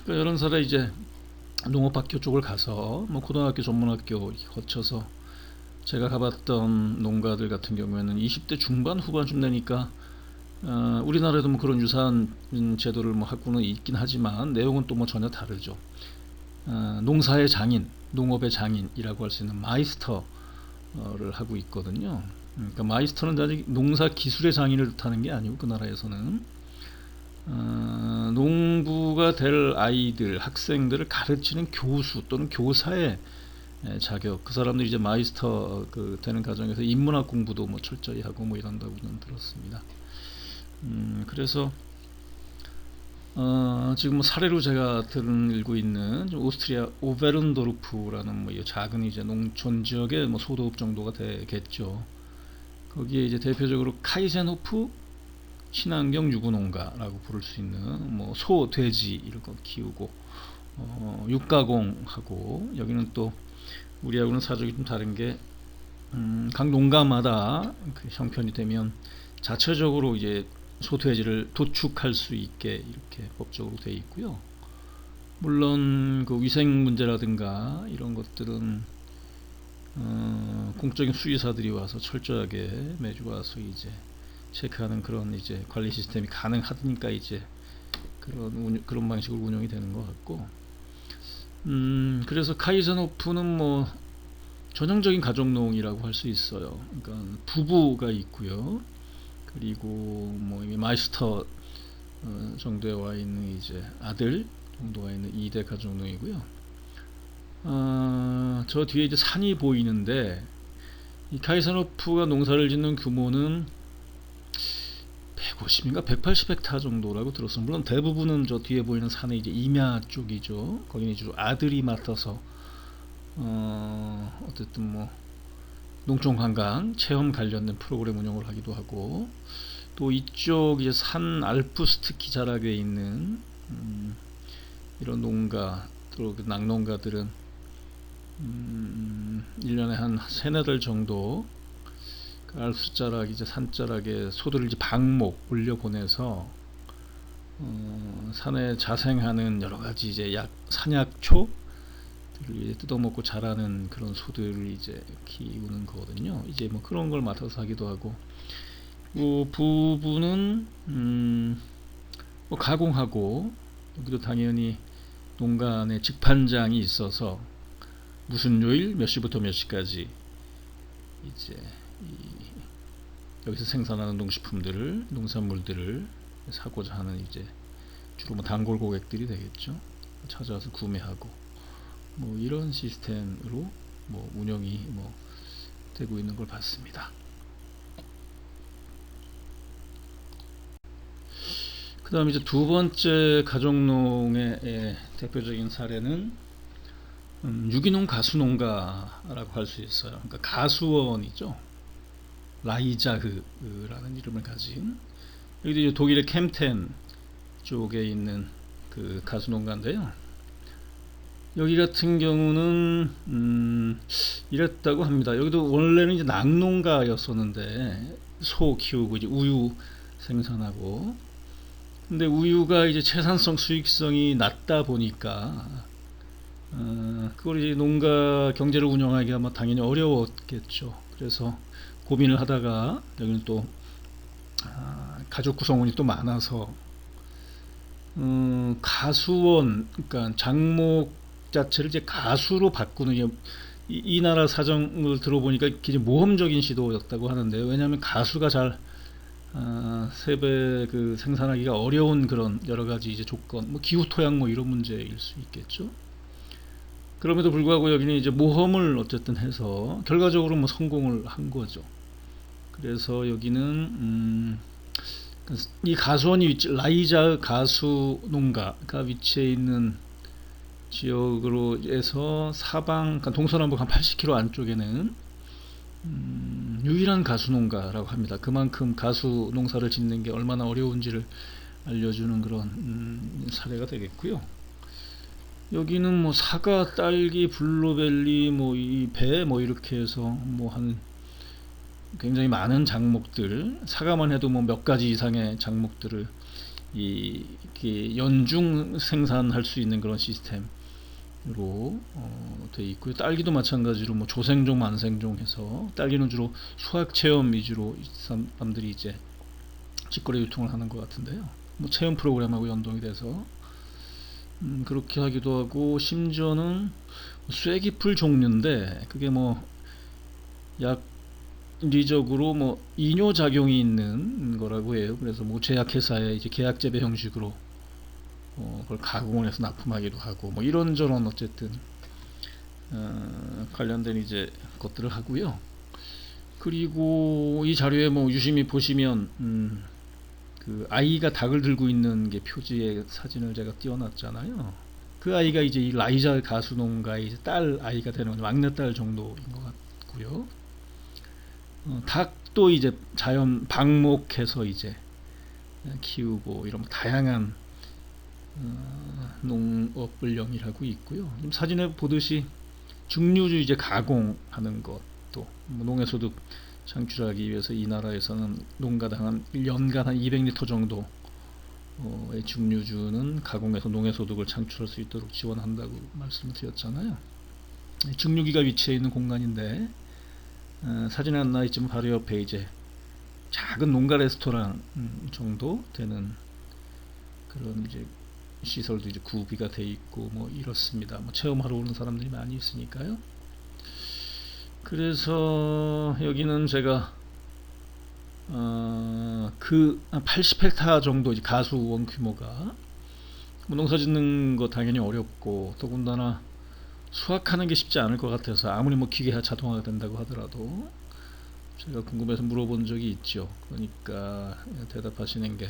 [SPEAKER 1] 그러니까 11살에 이제 농업학교 쪽을 가서 뭐 고등학교 전문학교 거쳐서 제가 가봤던 농가들 같은 경우에는 20대 중반 후반쯤 되니까 우리나라에도 뭐 그런 유사한 제도를 뭐 하고는 있긴 하지만 내용은 또 뭐 전혀 다르죠. 농사의 장인, 농업의 장인이라고 할 수 있는 마이스터를 하고 있거든요. 그러니까 마이스터는 아직 농사 기술의 장인을 뜻하는 게 아니고 그 나라에서는 농부가 될 아이들, 학생들을 가르치는 교수 또는 교사의 자격, 그 사람들이 이제 마이스터 되는 과정에서 인문학 공부도 뭐 철저히 하고 뭐 이런다고는 들었습니다. 그래서 지금 뭐 사례로 제가 들고 있는 오스트리아 오베른도르프라는 뭐 작은 이제 농촌 지역의 뭐 소도읍 정도가 되겠죠. 거기에 이제 대표적으로 카이센호프 친환경 유구농가라고 부를 수 있는 뭐 소, 돼지 이런 거 키우고 육가공하고 여기는 또 우리하고는 사정이 좀 다른 게 각 농가마다 그 형편이 되면 자체적으로 이제 소돼지를 도축할 수 있게 이렇게 법적으로 되어 있고요. 물론 그 위생 문제라든가 이런 것들은 공적인 수의사들이 와서 철저하게 매주 와서 이제 체크하는 그런 이제 관리 시스템이 가능하니까 이제 그런 방식으로 운영이 되는 것 같고 그래서 카이센호프는 뭐 전형적인 가족농이라고 할 수 있어요. 그러니까 부부가 있고요. 그리고 뭐 이미 마이스터 정도에 와 있는 이제 아들 정도가 있는 2대 가족농이고요. 저 뒤에 이제 산이 보이는데 이 카이센호프가 농사를 짓는 규모는 150인가 180헥타 정도라고 들었어요. 물론 대부분은 저 뒤에 보이는 산의 이제 임야 쪽이죠. 거기는 주로 아들이 맡아서 어쨌든 뭐 농촌관광 체험 관련된 프로그램 운영을 하기도 하고, 또 이쪽 이제 산 알프스 특히 자락에 있는 이런 농가, 또 그 낙농가들은 1년에 한 세네 달 정도 그 알프스 자락 이제 산자락에 소들을 이제 방목 올려 보내서 산에 자생하는 여러 가지 이제 산약초 뜯어먹고 자라는 그런 소들을 이제 키우는 거거든요. 이제 뭐 그런 걸 맡아서 하기도 하고, 부부는 뭐 가공하고, 여기도 당연히 농간에 직판장이 있어서 무슨 요일 몇 시부터 몇 시까지 이제 여기서 생산하는 농식품들을, 농산물들을 사고자 하는 이제 주로 뭐 단골 고객들이 되겠죠. 찾아와서 구매하고 뭐 이런 시스템으로 뭐 운영이 뭐 되고 있는 걸 봤습니다. 그 다음 이제 두 번째 가족농의 대표적인 사례는 유기농 가수농가라고 할 수 있어요. 그러니까 가수원이죠. 라이자흐라는 이름을 가진, 여기도 이제 독일의 캠텐 쪽에 있는 그 가수농가인데요. 여기 같은 경우는 이랬다고 합니다. 여기도 원래는 이제 낙농가였었는데 소 키우고 이제 우유 생산하고, 근데 우유가 이제 채산성 수익성이 낮다 보니까 그걸 이제 농가 경제를 운영하기가 뭐 당연히 어려웠겠죠. 그래서 고민을 하다가 여기는 또 가족 구성원이 또 많아서 가수원, 그러니까 장목 자체를 이제 가수로 바꾸는, 이 나라 사정을 들어보니까 굉장히 모험적인 시도였다고 하는데요. 왜냐하면 가수가 잘 세배 그 생산하기가 어려운 그런 여러 가지 이제 조건, 뭐 기후 토양 뭐 이런 문제일 수 있겠죠. 그럼에도 불구하고 여기는 이제 모험을 어쨌든 해서 결과적으로 뭐 성공을 한 거죠. 그래서 여기는 이 가수원이 라이자 가수 농가가 위치해 있는 지역으로 해서 사방, 그러니까 동서남북 한 80km 안쪽에는 유일한 가수 농가라고 합니다. 그만큼 가수 농사를 짓는 게 얼마나 어려운지를 알려주는 그런 사례가 되겠고요. 여기는 뭐 사과, 딸기, 블루베리, 뭐 이 배, 뭐 이렇게 해서 뭐 한 굉장히 많은 장목들, 사과만 해도 뭐 몇 가지 이상의 장목들을 이렇게 연중 생산할 수 있는 그런 시스템으로 되어 있고요. 딸기도 마찬가지로 뭐 조생종, 만생종 해서, 딸기는 주로 수학 체험 위주로 사람들이 이제 직거래 유통을 하는 것 같은데요. 뭐 체험 프로그램하고 연동이 돼서 그렇게 하기도 하고, 심지어는 쐐기풀 종류인데 그게 뭐 약리적으로 뭐 이뇨 작용이 있는 거라고 해요. 그래서 뭐 제약회사에 이제 계약 재배 형식으로 그걸 가공을 해서 납품하기도 하고, 뭐 이런저런 어쨌든 관련된 이제 것들을 하고요. 그리고 이 자료에 뭐 유심히 보시면 그 아이가 닭을 들고 있는 게 표지의 사진을 제가 띄워놨잖아요. 그 아이가 이제 이 라이자 가수 농가의 딸 아이가 되는 막내딸 정도인 것 같고요. 닭도 이제 자연 방목해서 이제 키우고 이런 다양한 농업을 영위하고 있고요. 지금 사진에 보듯이 증류주 이제 가공하는 것도 뭐 농해소득 창출하기 위해서 이 나라에서는 농가당 한 연간 한 200리터 정도의 증류주는 가공해서 농해소득을 창출할 수 있도록 지원한다고 말씀을 드렸잖아요. 증류기가 위치해 있는 공간인데 사진에 안 나와있지만 바로 옆에 이제 작은 농가 레스토랑 정도 되는 그런 이제
[SPEAKER 2] 시설도 이제 구비가 돼 있고 뭐 이렇습니다. 뭐 체험하러 오는 사람들이 많이 있으니까요. 그래서 여기는 제가 그 80헥타 정도 이제 가수원 규모가 뭐 농사 짓는 거 당연히 어렵고 더군다나 수확하는 게 쉽지 않을 것 같아서 아무리 뭐 기계화 자동화가 된다고 하더라도 제가 궁금해서 물어본 적이 있죠. 그러니까 대답하시는 게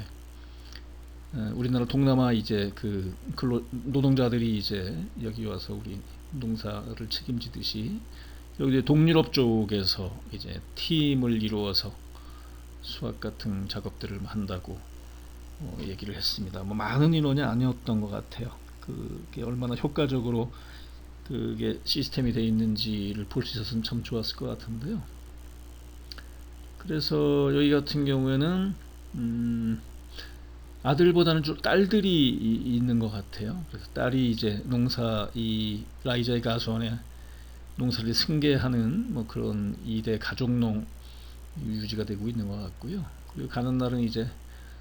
[SPEAKER 2] 우리나라 동남아 이제 그 근로 노동자들이 이제 여기 와서 우리 농사를 책임지듯이 여기 이제 동유럽 쪽에서 이제 팀을 이루어서 수학 같은 작업들을 한다고 얘기를 했습니다. 뭐 많은 인원이 아니었던 것 같아요. 그게 얼마나 효과적으로 그게 시스템이 되어 있는지를 볼 수 있었으면 참 좋았을 것 같은데요. 그래서 여기 같은 경우에는 아들보다는 좀 딸들이 있는 것 같아요. 그래서 딸이 이제 농사 이 라이자의 가수원에 농사를 승계하는 뭐 그런 2대 가족농 유지가 되고 있는 것 같고요. 그리고 가는 날은 이제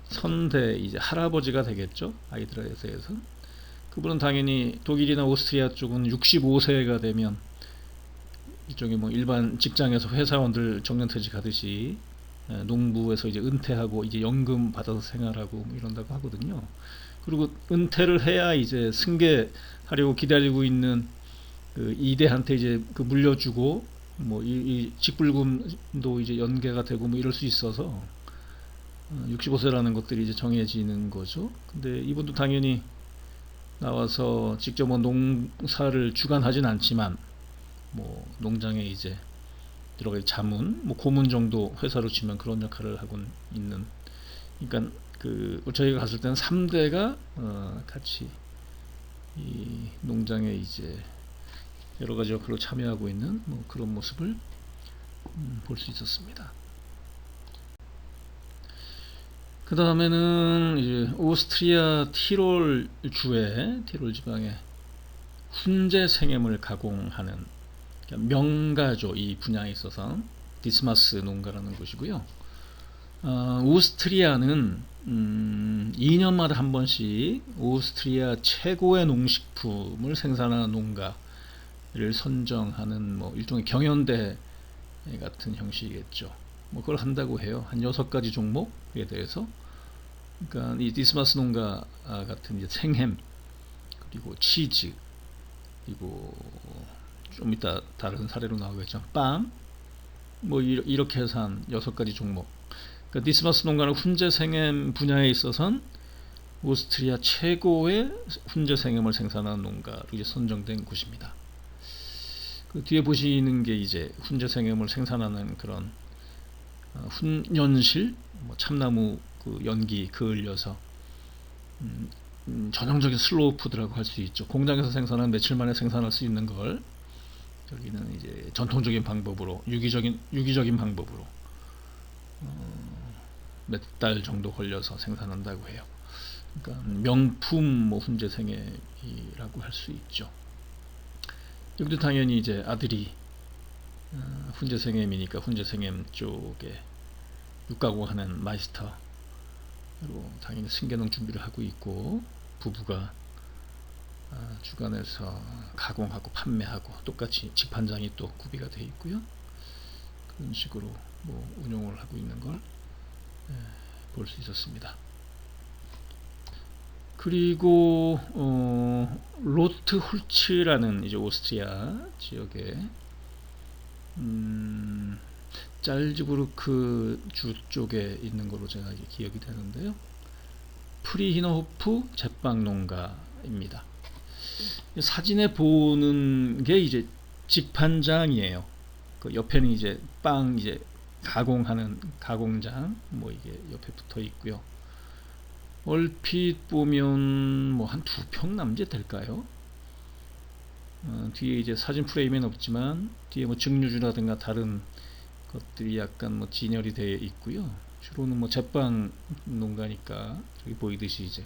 [SPEAKER 2] 선대 이제 할아버지가 되겠죠. 아이들에 대해서. 그분은 당연히 독일이나 오스트리아 쪽은 65세가 되면 이쪽에 뭐 일반 직장에서 회사원들 정년퇴직하듯이 농부에서 이제 은퇴하고 이제 연금 받아서 생활하고 뭐 이런다고 하거든요. 그리고 은퇴를 해야 이제 승계하려고 기다리고 있는 그 2대한테 이제 그 물려주고 뭐 이 직불금도 이제 연계가 되고 뭐 이럴 수 있어서 65세라는 것들이 이제 정해지는 거죠. 근데 이분도 당연히 나와서 직접 뭐 농사를 주관하진 않지만 뭐 농장에 이제 들어갈 자문, 뭐 고문 정도 회사로 치면 그런 역할을 하고 있는. 그러니까 그 저희가 갔을 때는 3대가 같이 이 농장에 이제 여러 가지 역할로 참여하고 있는 뭐 그런 모습을 볼 수 있었습니다. 그 다음에는 이제 오스트리아 티롤 주의 티롤 지방의 훈제 생염을 가공하는 명가죠. 이 분야에 있어서 디스마스 농가라는 곳이고요. 오스트리아는 2년마다 한 번씩 오스트리아 최고의 농식품을 생산하는 농가를 선정하는 뭐 일종의 경연대 같은 형식이겠죠. 뭐 그걸 한다고 해요. 한 6가지 종목에 대해서. 그러니까 이 디스마스 농가 같은 이제 생햄 그리고 치즈 그리고 좀 이따 다른 사례로 나오겠죠. 빵 뭐 이렇게 해서 한 6가지 종목. 그러니까 디스마스 농가는 훈제 생햄 분야에 있어서는 오스트리아 최고의 훈제 생햄을 생산하는 농가로 이제 선정된 곳입니다. 그 뒤에 보시는 게 이제 훈제 생햄을 생산하는 그런 훈연실, 뭐 참나무 그 연기 그을려서 전형적인 슬로우 푸드라고 할 수 있죠. 공장에서 생산한 며칠 만에 생산할 수 있는 걸 여기는 이제 전통적인 방법으로 유기적인 방법으로 몇 달 정도 걸려서 생산한다고 해요. 그러니까 명품 뭐 훈제 생애라고 할 수 있죠. 여기도 당연히 이제 아들이 훈제 생엠이니까 훈제 생엠 쪽에 육가공하는 마이스터로 당연히 승계농 준비를 하고 있고 부부가 주관해서 가공하고 판매하고 똑같이 직판장이 또 구비가 되어 있고요. 그런 식으로 뭐 운영을 하고 있는 걸 볼 수 있었습니다. 그리고 로트홀츠라는 이제 오스트리아 지역에 짤즈부르크 주 쪽에 있는 거로 제가 기억이 되는데요. 프리히너호프 제빵 농가입니다. 사진에 보는 게 이제 직판장이에요. 그 옆에는 이제 빵 이제 가공하는 가공장 뭐 이게 옆에 붙어 있고요. 얼핏 보면 뭐 한 2평 남짓 될까요? 뒤에 이제 사진 프레임에는 없지만 뒤에 뭐 증류주라든가 다른 것들이 약간 뭐 진열이 되어 있고요. 주로는 뭐 제빵 농가니까 저기 보이듯이 이제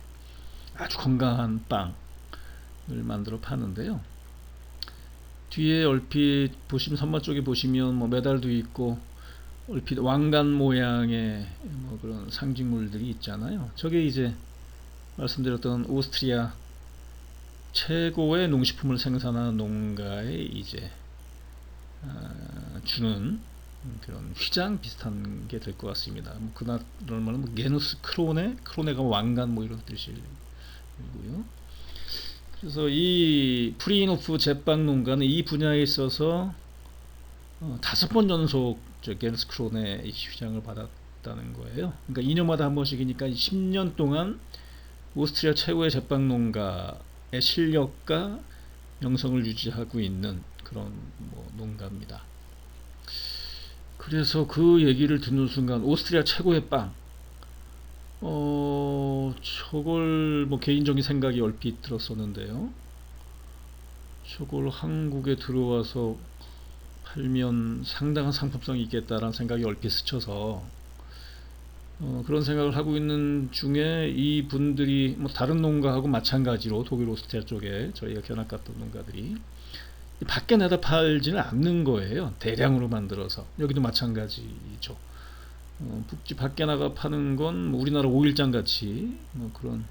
[SPEAKER 2] 아주 건강한 빵을 만들어 파는데요. 뒤에 얼핏 보시면 선마 쪽에 보시면 뭐 메달도 있고 얼핏 왕관 모양의 뭐 그런 상징물들이 있잖아요. 저게 이제 말씀드렸던 오스트리아 최고의 농식품을 생산하는 농가에 이제 주는 그런 휘장 비슷한 게 될 것 같습니다. 뭐 그나라를 말하면 뭐 게누스 크로네가 왕관 뭐 이런 뜻이고요. 그래서 이 프리노프 제빵 농가는 이 분야에 있어서 5번 연속 게누스 크로네 휘장을 받았다는 거예요. 그러니까 2년마다 한 번씩이니까 10년 동안 오스트리아 최고의 제빵 농가의 실력과 명성을 유지하고 있는 그런 뭐 농가입니다. 그래서 그 얘기를 듣는 순간 오스트리아 최고의 빵, 저걸 뭐 개인적인 생각이 얼핏 들었었는데요. 저걸 한국에 들어와서 팔면 상당한 상품성이 있겠다라는 생각이 얼핏 스쳐서 그런 생각을 하고 있는 중에 이 분들이 뭐 다른 농가하고 마찬가지로 독일 오스트리아 쪽에 저희가 견학 갔던 농가들이 밖에 내다 팔지는 않는 거예요. 대량으로 만들어서. 여기도 마찬가지죠. 북지 밖에 나가 파는 건 뭐 우리나라 오일장 같이 뭐 그런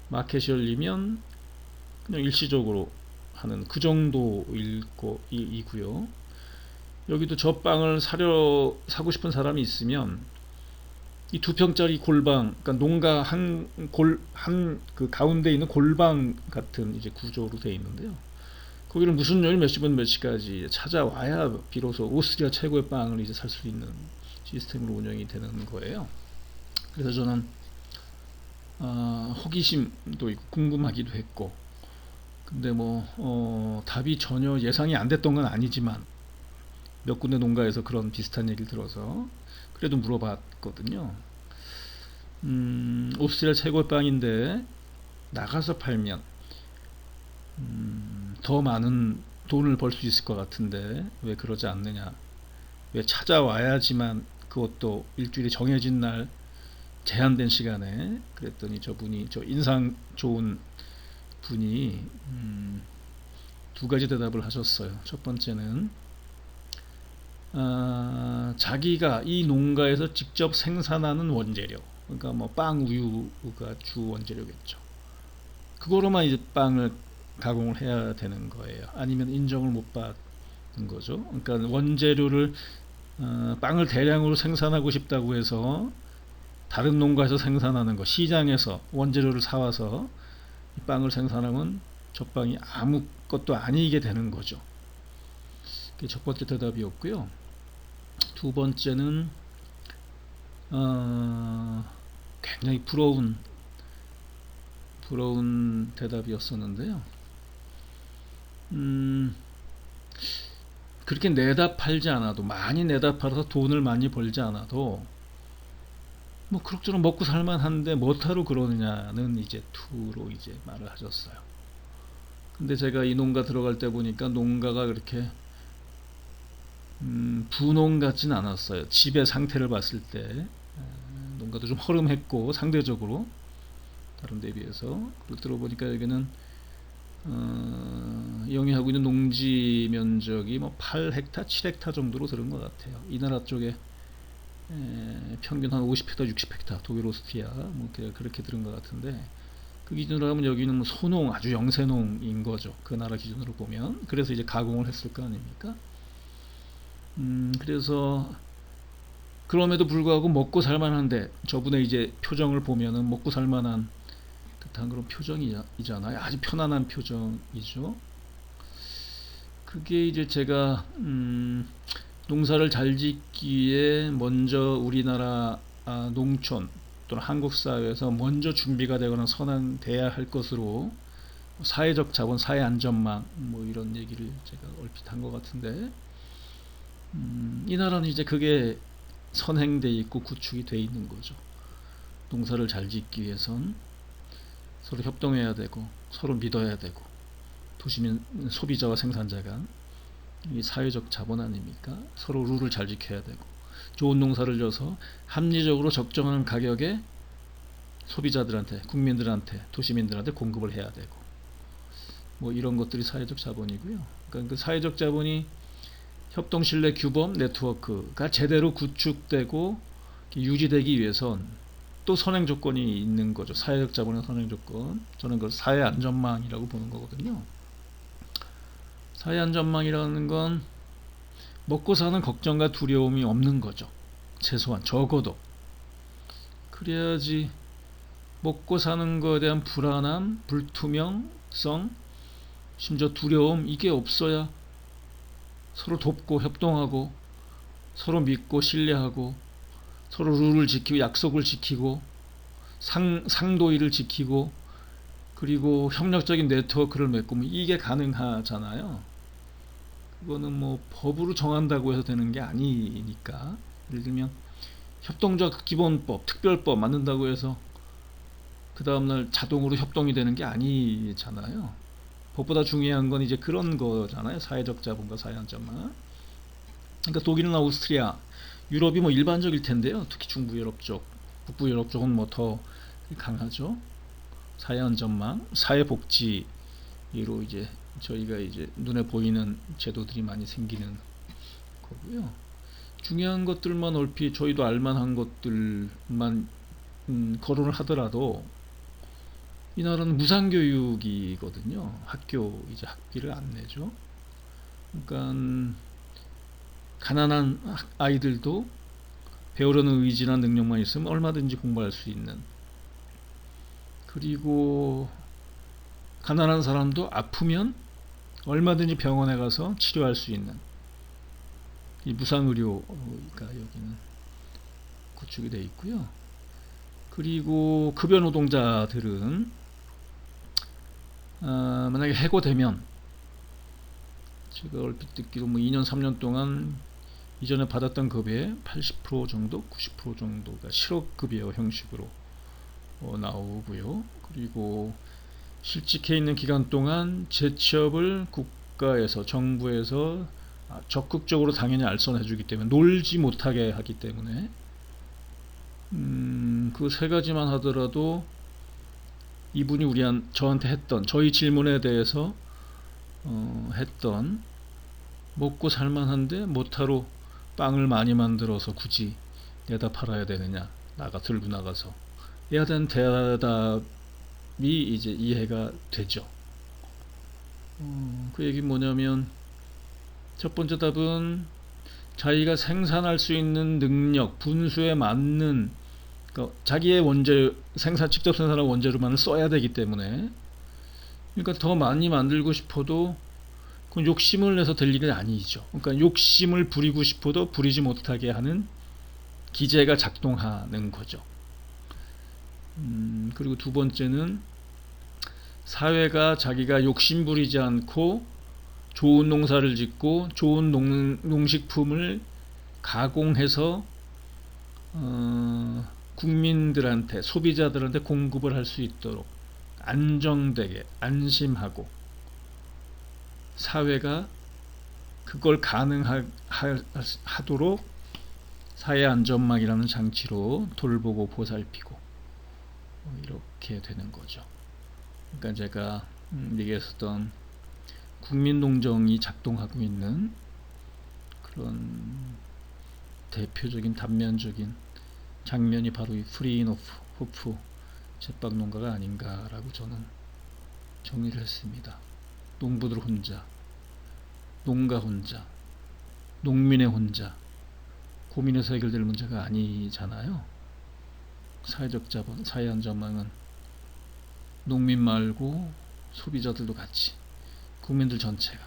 [SPEAKER 2] 마켓이 열리면 그냥 일시적으로 하는 그 정도이고요. 여기도 저 빵을 사고 싶은 사람이 있으면 이 2평짜리 골방, 그러니까 농가 한 그 가운데 있는 골방 같은 이제 구조로 되어 있는데요. 거기를 무슨 요일 몇 시부터 몇 시까지 찾아와야 비로소 오스트리아 최고의 빵을 이제 살 수 있는 시스템으로 운영이 되는 거예요. 그래서 저는 호기심도 있고 궁금하기도 했고, 근데 뭐 답이 전혀 예상이 안 됐던 건 아니지만 몇 군데 농가에서 그런 비슷한 얘기를 들어서 그래도 물어봤거든요. 오스트리아 최고의 빵인데 나가서 팔면 더 많은 돈을 벌 수 있을 것 같은데 왜 그러지 않느냐, 왜 찾아와야지만, 그것도 일주일에 정해진 날 제한된 시간에. 그랬더니 저분이, 저 인상 좋은 분이 두 가지 대답을 하셨어요. 첫 번째는 자기가 이 농가에서 직접 생산하는 원재료, 그러니까 뭐 빵, 우유가 주 원재료겠죠. 그거로만 이제 빵을 가공을 해야 되는 거예요. 아니면 인정을 못 받는 거죠. 그러니까 원재료를 빵을 대량으로 생산하고 싶다고 해서 다른 농가에서 생산하는 거, 시장에서 원재료를 사와서 이 빵을 생산하면 저 빵이 아무것도 아니게 되는 거죠. 그게 첫 번째 대답이었고요. 두 번째는 굉장히 부러운 대답이었었는데요. 그렇게 내다 팔지 않아도, 많이 내다 팔아서 돈을 많이 벌지 않아도 뭐 그럭저럭 먹고 살만한데 뭐하러 그러느냐는 이제 투로 이제 말을 하셨어요. 근데 제가 이 농가 들어갈 때 보니까 농가가 그렇게 분홍 같진 않았어요. 집의 상태를 봤을 때 농가도 좀 허름했고, 상대적으로 다른 데 비해서. 그리고 들어보니까 여기는 영위하고 있는 농지 면적이 뭐 8헥타, 7헥타 정도로 들은 것 같아요. 이 나라 쪽에 평균 한 50헥타, 60헥타, 독일 오스트리아 뭐 그렇게 들은 것 같은데, 그 기준으로 하면 여기는 뭐 소농, 아주 영세농인 거죠. 그 나라 기준으로 보면. 그래서 이제 가공을 했을 거 아닙니까? 그래서 그럼에도 불구하고 먹고 살만한데, 저분의 이제 표정을 보면은 먹고 살만한 듯한 그런 표정이잖아요. 아주 편안한 표정이죠. 그게 이제 제가 농사를 잘 짓기에 먼저 우리나라 농촌 또는 한국 사회에서 먼저 준비가 되거나 선언돼야 할 것으로, 사회적 자본, 사회 안전망 뭐 이런 얘기를 제가 얼핏 한 것 같은데, 이 나라는 이제 그게 선행돼 있고 구축이 돼 있는 거죠. 농사를 잘 짓기 위해선 서로 협동해야 되고, 서로 믿어야 되고, 도시민 소비자와 생산자가 이 사회적 자본 아닙니까? 서로 룰을 잘 지켜야 되고, 좋은 농사를 져서 합리적으로 적정한 가격에 소비자들한테, 국민들한테, 도시민들한테 공급을 해야 되고, 뭐 이런 것들이 사회적 자본이고요. 그러니까 그 사회적 자본이 협동신뢰 규범 네트워크가 제대로 구축되고 유지되기 위해선 또 선행 조건이 있는 거죠. 사회적 자본의 선행 조건. 저는 그걸 사회 안전망이라고 보는 거거든요. 사회 안전망이라는 건 먹고 사는 걱정과 두려움이 없는 거죠. 최소한 적어도. 그래야지 먹고 사는 거에 대한 불안함, 불투명성, 심지어 두려움 이게 없어야 서로 돕고 협동하고 서로 믿고 신뢰하고 서로 룰을 지키고 약속을 지키고 상도의를 지키고 그리고 협력적인 네트워크를 맺고 뭐 이게 가능하잖아요. 그거는 뭐 법으로 정한다고 해서 되는 게 아니니까. 예를 들면 협동조합 기본법, 특별법 만든다고 해서 그 다음날 자동으로 협동이 되는 게 아니잖아요. 법보다 중요한 건 이제 그런 거잖아요. 사회적 자본과 사회 안전망. 그러니까 독일이나 오스트리아, 유럽이 뭐 일반적일 텐데요. 특히 중부 유럽 쪽, 북부 유럽 쪽은 뭐 더 강하죠. 사회 안전망, 사회 복지로 이제 저희가 이제 눈에 보이는 제도들이 많이 생기는 거고요. 중요한 것들만 얼핏 저희도 알만한 것들만 거론을 하더라도 이 나라는 무상교육이거든요. 학교 이제 학비를 안 내죠. 그러니까 가난한 아이들도 배우려는 의지나 능력만 있으면 얼마든지 공부할 수 있는, 그리고 가난한 사람도 아프면 얼마든지 병원에 가서 치료할 수 있는 이 무상의료가 여기는 구축이 되어 있고요. 그리고 급여 노동자들은 만약에 해고되면 제가 얼핏 듣기로 뭐 2년 3년 동안 이전에 받았던 급여의 80% 정도 90% 정도가 실업급여 형식으로 나오고요. 그리고 실직해 있는 기간 동안 재취업을 국가에서 정부에서 적극적으로 당연히 알선해 주기 때문에 놀지 못하게 하기 때문에 그 세 가지만 하더라도 이분이 저한테 했던 저희 질문에 대해서 했던 먹고 살만한데 못하러 빵을 많이 만들어서 굳이 내다 팔아야 되느냐 들고 나가서 해야 되는 대답이 이제 이해가 되죠. 그 얘기 뭐냐면 첫 번째 답은 자기가 생산할 수 있는 능력 분수에 맞는 그러니까 자기의 직접 생산한 원재료만을 써야 되기 때문에, 그러니까 더 많이 만들고 싶어도 그건 욕심을 내서 될 일이 아니죠. 그러니까 욕심을 부리고 싶어도 부리지 못하게 하는 기제가 작동하는 거죠. 그리고 두 번째는 사회가 자기가 욕심 부리지 않고 좋은 농사를 짓고 좋은 농식품을 가공해서 국민들한테 소비자들한테 공급을 할 수 있도록 안정되게 안심하고 사회가 그걸 가능하도록 사회 안전망이라는 장치로 돌보고 보살피고 이렇게 되는 거죠. 그러니까 제가 얘기했었던 국민농정이 작동하고 있는 그런 대표적인 단면적인 장면이 바로 이 프리인호프 제빵 농가가 아닌가라고 저는 정리를 했습니다. 농부들 혼자, 농가 혼자, 농민의 혼자 고민해서 해결될 문제가 아니잖아요. 사회적 자본, 사회 안전망은 농민 말고 소비자들도 같이, 국민들 전체가,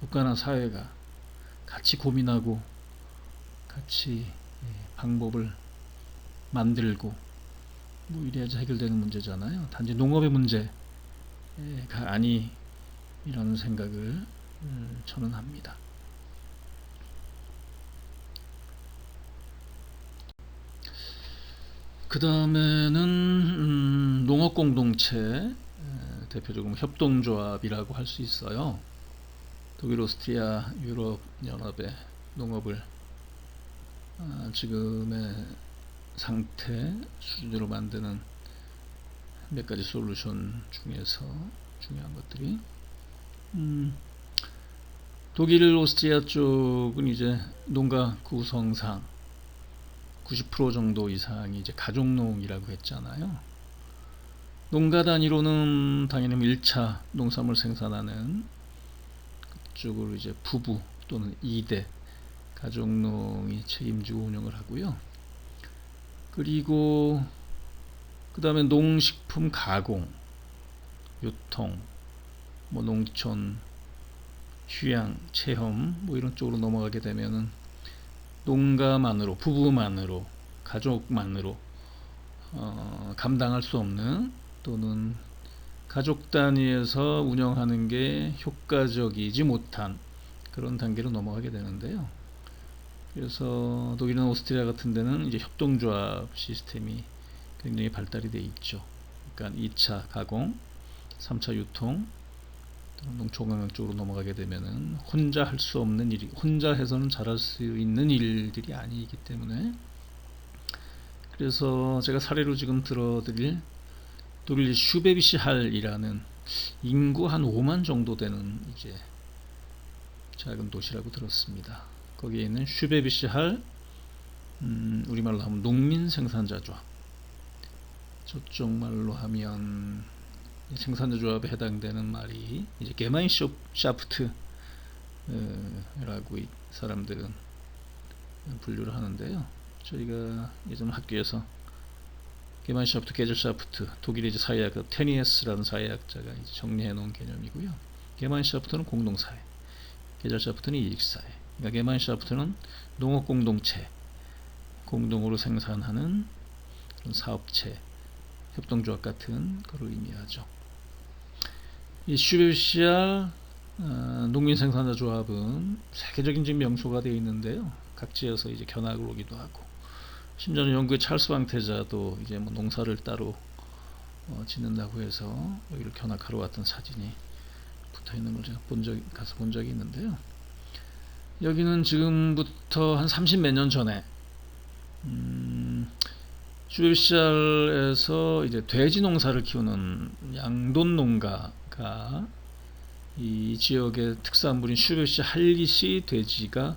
[SPEAKER 2] 국가나 사회가 같이 고민하고 같이 방법을 만들고 뭐 이래야지 해결되는 문제잖아요. 단지 농업의 문제가 아니라는 생각을 저는 합니다. 그 다음에는 농업공동체, 대표적으로 협동조합이라고 할 수 있어요. 독일, 오스트리아, 유럽연합의 농업을 지금의 상태 수준으로 만드는 몇 가지 솔루션 중에서 중요한 것들이 독일, 오스트리아 쪽은 이제 농가 구성상 90% 정도 이상이 이제 가족농이라고 했잖아요. 농가 단위로는 당연히 1차 농산물 생산하는 그쪽으로 이제 부부 또는 2대 가족농이 책임지고 운영을 하고요. 그리고 그 다음에 농식품 가공, 유통, 뭐 농촌, 휴양, 체험 뭐 이런 쪽으로 넘어가게 되면은 농가만으로, 부부만으로, 가족만으로 감당할 수 없는 또는 가족 단위에서 운영하는 게 효과적이지 못한 그런 단계로 넘어가게 되는데요. 그래서 독일이나 오스트리아 같은 데는 이제 협동조합 시스템이 굉장히 발달이 돼 있죠. 그러니까 2차 가공, 3차 유통, 농촌관광 쪽으로 넘어가게 되면은 혼자 할 수 없는 일이, 혼자 해서는 잘할 수 있는 일들이 아니기 때문에, 그래서 제가 사례로 지금 들어드릴 독일 슈베비시할이라는 인구 한 5만 정도 되는 이제 작은 도시라고 들었습니다. 거기에 있는 슈베비시할, 우리말로 하면 농민생산자 조합, 저쪽 말로 하면 생산자 조합에 해당되는 말이 이제 게마인샤프트 라고 사람들은 분류를 하는데요. 저희가 예전 학교에서 게마인샤프트, 게젤샤프트, 독일의 이제 사회학 테니에스라는 사회학자가 이제 정리해 놓은 개념이고요. 게마인샤프트는 공동사회, 게젤샤프트는 이익사회. 그러니까 게마인샤프트는 농업 공동체, 공동으로 생산하는 그런 사업체, 협동조합 같은 걸 의미하죠. 이 슈베시아 농민생산자 조합은 세계적인 지금 명소가 되어 있는데요. 각지에서 이제 견학을 오기도 하고, 심지어는 영국의 찰스 왕태자도 이제 뭐 농사를 따로 짓는다고 해서 여기를 견학하러 왔던 사진이 붙어 있는 걸 제가 가서 본 적이 있는데요. 여기는 지금부터 한 30 몇 년 전에 슈베시알에서 이제 돼지 농사를 키우는 양돈 농가가 이 지역의 특산물인 슈베시 할리시 돼지가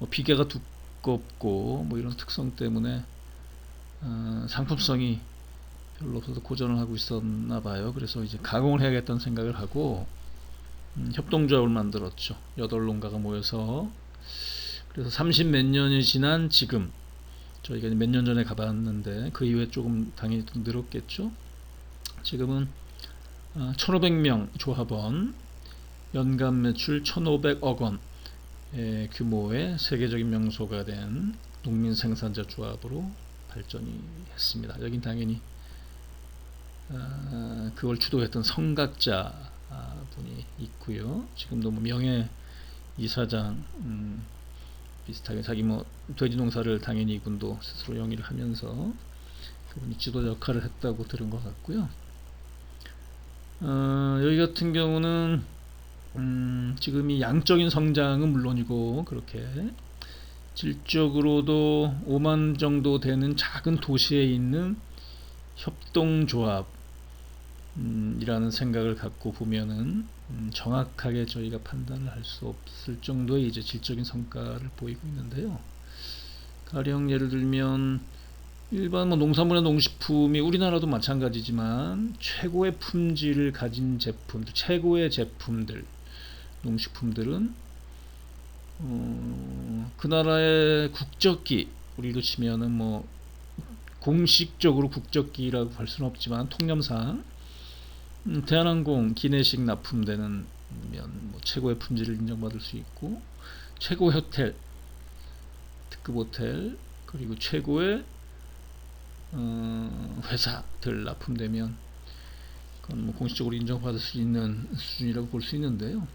[SPEAKER 2] 비계가 두껍고 뭐 이런 특성 때문에 상품성이 별로 없어서 고전을 하고 있었나 봐요. 그래서 이제 가공을 해야겠다는 생각을 하고 협동조합을 만들었죠. 8농가가 모여서. 그래서 30 몇 년이 지난 지금, 저희가 몇 년 전에 가봤는데 그 이후에 조금 당연히 늘었겠죠. 지금은 1500명 조합원, 연간 매출 1500억 원의 규모의 세계적인 명소가 된 농민 생산자 조합으로 발전이 했습니다. 여긴 당연히 그걸 주도했던 성각자 분이 있고요. 지금도 뭐 명예 이사장 비슷하게 자기 뭐 돼지 농사를 당연히 이분도 스스로 영위를 하면서 그분이 지도자 역할을 했다고 들은 것 같고요. 여기 같은 경우는 지금 이 양적인 성장은 물론이고 그렇게 질적으로도 5만 정도 되는 작은 도시에 있는 협동조합 이라는 생각을 갖고 보면은 정확하게 저희가 판단을 할 수 없을 정도의 이제 질적인 성과를 보이고 있는데요. 가령 예를 들면 일반 뭐 농산물이나 농식품이 우리나라도 마찬가지지만 최고의 품질을 가진 제품들, 최고의 제품들, 농식품들은 그 나라의 국적기, 우리로 치면은 뭐 공식적으로 국적기라고 할 수는 없지만 통념상 대한항공 기내식 납품되는 뭐 최고의 품질을 인정받을 수 있고, 최고의 호텔, 특급 호텔, 그리고 최고의 회사들 납품되면 그건 뭐 공식적으로 인정받을 수 있는 수준이라고 볼 수 있는데요.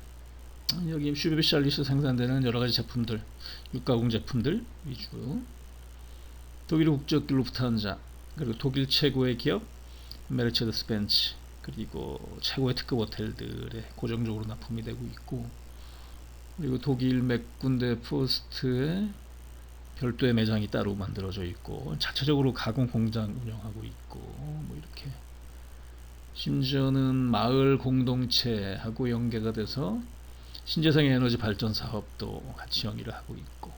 [SPEAKER 2] 여기 슈베비샬리스 생산되는 여러 가지 제품들, 육가공 제품들 위주로 독일 국적기 루프트한자, 그리고 독일 최고의 기업 메르체데스 벤츠, 그리고 최고의 특급 호텔들에 고정적으로 납품이 되고 있고, 그리고 독일 몇 군데 포스트에 별도의 매장이 따로 만들어져 있고, 자체적으로 가공 공장 운영하고 있고, 뭐 이렇게 심지어는 마을 공동체하고 연계가 돼서 신재생 에너지 발전 사업도 같이 영위를 하고 있고,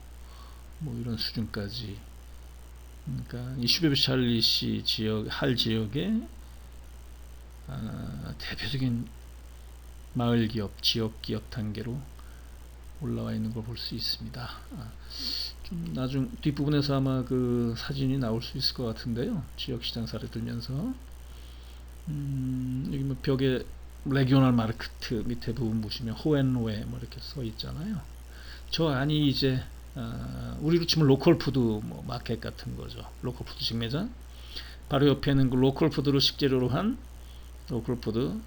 [SPEAKER 2] 뭐 이런 수준까지 그러니까 이 슈베베샬리시 지역 할 지역에 대표적인 마을 기업, 지역 기업 단계로 올라와 있는 걸 볼 수 있습니다. 좀 나중 뒷부분에서 아마 그 사진이 나올 수 있을 것 같은데요. 지역 시장 사례 들면서 여기 뭐 벽에 레기오널 마르크트 밑에 부분 보시면 호앤로에 뭐 이렇게 써 있잖아요. 저 안이 이제 우리로 치면 로컬 푸드 뭐 마켓 같은 거죠. 로컬 푸드식 매장. 바로 옆에는 그 로컬 푸드로 식재료로 한 로컬 푸드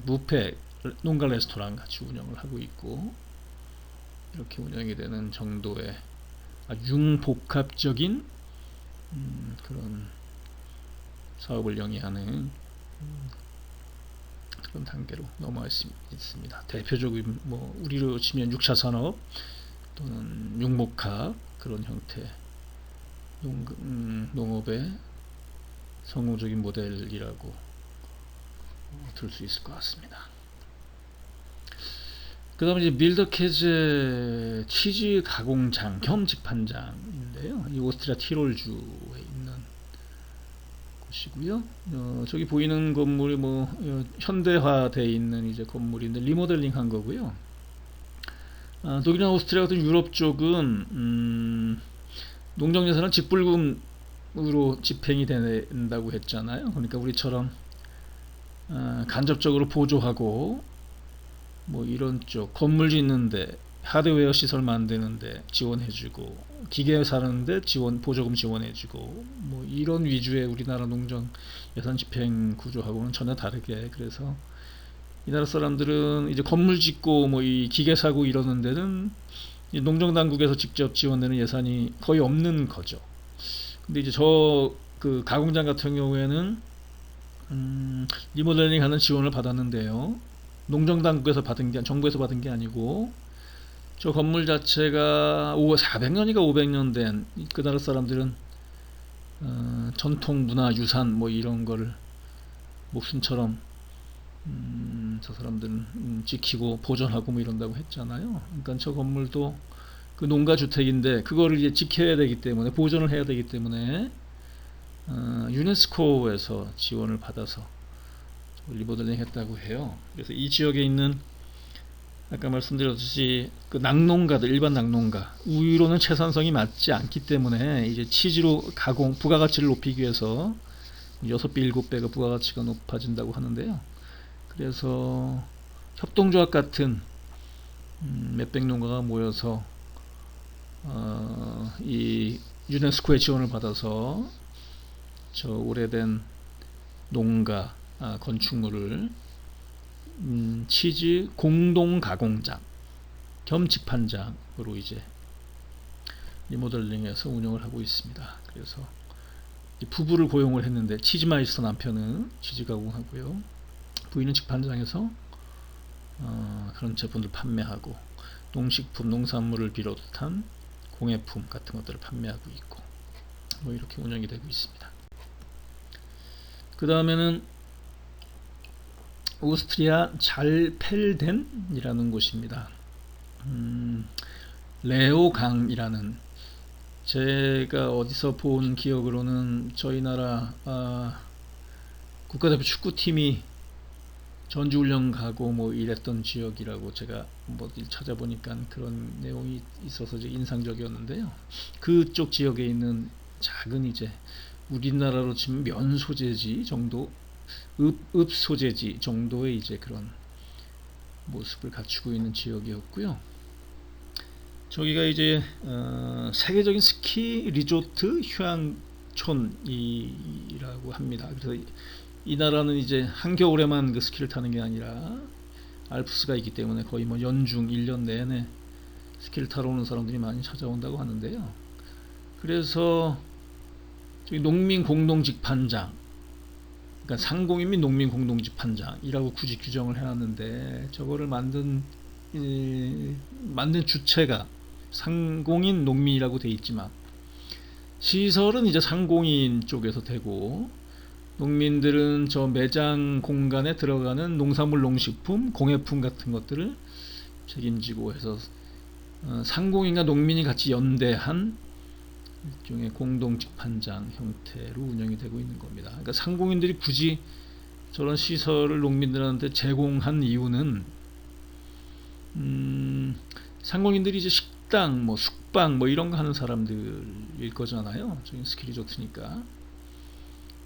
[SPEAKER 2] 뷔페 농가 레스토랑 같이 운영을 하고 있고, 이렇게 운영이 되는 정도의 융복합적인 그런 사업을 영위하는 그런 단계로 넘어와 있습니다. 대표적인 뭐 우리로 치면 6차 산업 또는 융복합 그런 형태 농업의 성공적인 모델이라고 들 수 있을 것 같습니다. 그 다음에 이제 밀더케제 치즈 가공장 겸 직판장인데요. 이 오스트리아 티롤주에 있는 곳이고요. 저기 보이는 건물이 뭐 현대화되어 있는 이제 건물인데 리모델링 한 거고요. 독일이나 오스트리아 같은 유럽 쪽은 농정예산은 직불금으로 집행이 된다고 했잖아요. 그러니까 우리처럼 간접적으로 보조하고 뭐 이런 쪽 건물 짓는데 하드웨어 시설 만드는데 지원해주고 기계 사는데 보조금 지원해주고 뭐 이런 위주의 우리나라 농정 예산 집행 구조하고는 전혀 다르게, 그래서 이 나라 사람들은 이제 건물 짓고 뭐 이 기계 사고 이러는 데는 농정 당국에서 직접 지원되는 예산이 거의 없는 거죠. 근데 이제 저 그 가공장 같은 경우에는 리모델링 하는 지원을 받았는데요. 농정당국에서 받은 게, 정부에서 받은 게 아니고, 저 건물 자체가 400년이가 500년 된 그 나라 사람들은 전통 문화 유산 뭐 이런 거를 목숨처럼 저 사람들은 지키고 보존하고 뭐 이런다고 했잖아요. 그러니까 저 건물도 그 농가 주택인데 그거를 이제 지켜야 되기 때문에, 보존을 해야 되기 때문에 유네스코에서 지원을 받아서 리모델링 했다고 해요. 그래서 이 지역에 있는 아까 말씀드렸듯이 그 낙농가들, 일반 낙농가, 우유로는 채산성이 맞지 않기 때문에 이제 치즈로 가공, 부가가치를 높이기 위해서 6배, 7배가 부가가치가 높아진다고 하는데요. 그래서 협동조합 같은 몇백 농가가 모여서 이 유네스코의 지원을 받아서 저 오래된 농가 건축물을 치즈 공동 가공장 겸 직판장으로 이제 리모델링해서 운영을 하고 있습니다. 그래서 부부를 고용을 했는데 치즈마이스터 남편은 치즈 가공하고요, 부인은 직판장에서 그런 제품들 판매하고 농식품, 농산물을 비롯한 공예품 같은 것들을 판매하고 있고 뭐 이렇게 운영이 되고 있습니다. 그 다음에는 오스트리아 잘펠덴이라는 곳입니다. 레오강이라는, 제가 어디서 본 기억으로는 저희 나라 국가대표 축구팀이 전지훈련 가고 뭐 이랬던 지역이라고 제가 뭐 찾아보니까 그런 내용이 있어서 인상적이었는데요. 그쪽 지역에 있는 작은 이제 우리나라로 치면 면 소재지 정도, 읍 소재지 정도의 이제 그런 모습을 갖추고 있는 지역이었고요. 저기가 이제 세계적인 스키 리조트 휴양촌이라고 합니다. 그래서 이 나라는 이제 한겨울에만 그 스키를 타는 게 아니라 알프스가 있기 때문에 거의 뭐 연중 1년 내내 스키를 타러 오는 사람들이 많이 찾아온다고 하는데요. 그래서 저기 농민 공동 직판장, 그러니까 상공인 및 농민 공동 직판장이라고 굳이 규정을 해놨는데, 저거를 만든 주체가 상공인 농민이라고 돼 있지만 시설은 이제 상공인 쪽에서 되고, 농민들은 저 매장 공간에 들어가는 농산물, 농식품, 공예품 같은 것들을 책임지고 해서 상공인과 농민이 같이 연대한 일종의 공동 집판장 형태로 운영이 되고 있는 겁니다. 그러니까 상공인들이 굳이 저런 시설을 농민들한테 제공한 이유는 상공인들이 이제 식당, 뭐 숙박, 뭐 이런 거 하는 사람들일 거잖아요. 저기 스킬이 좋으니까.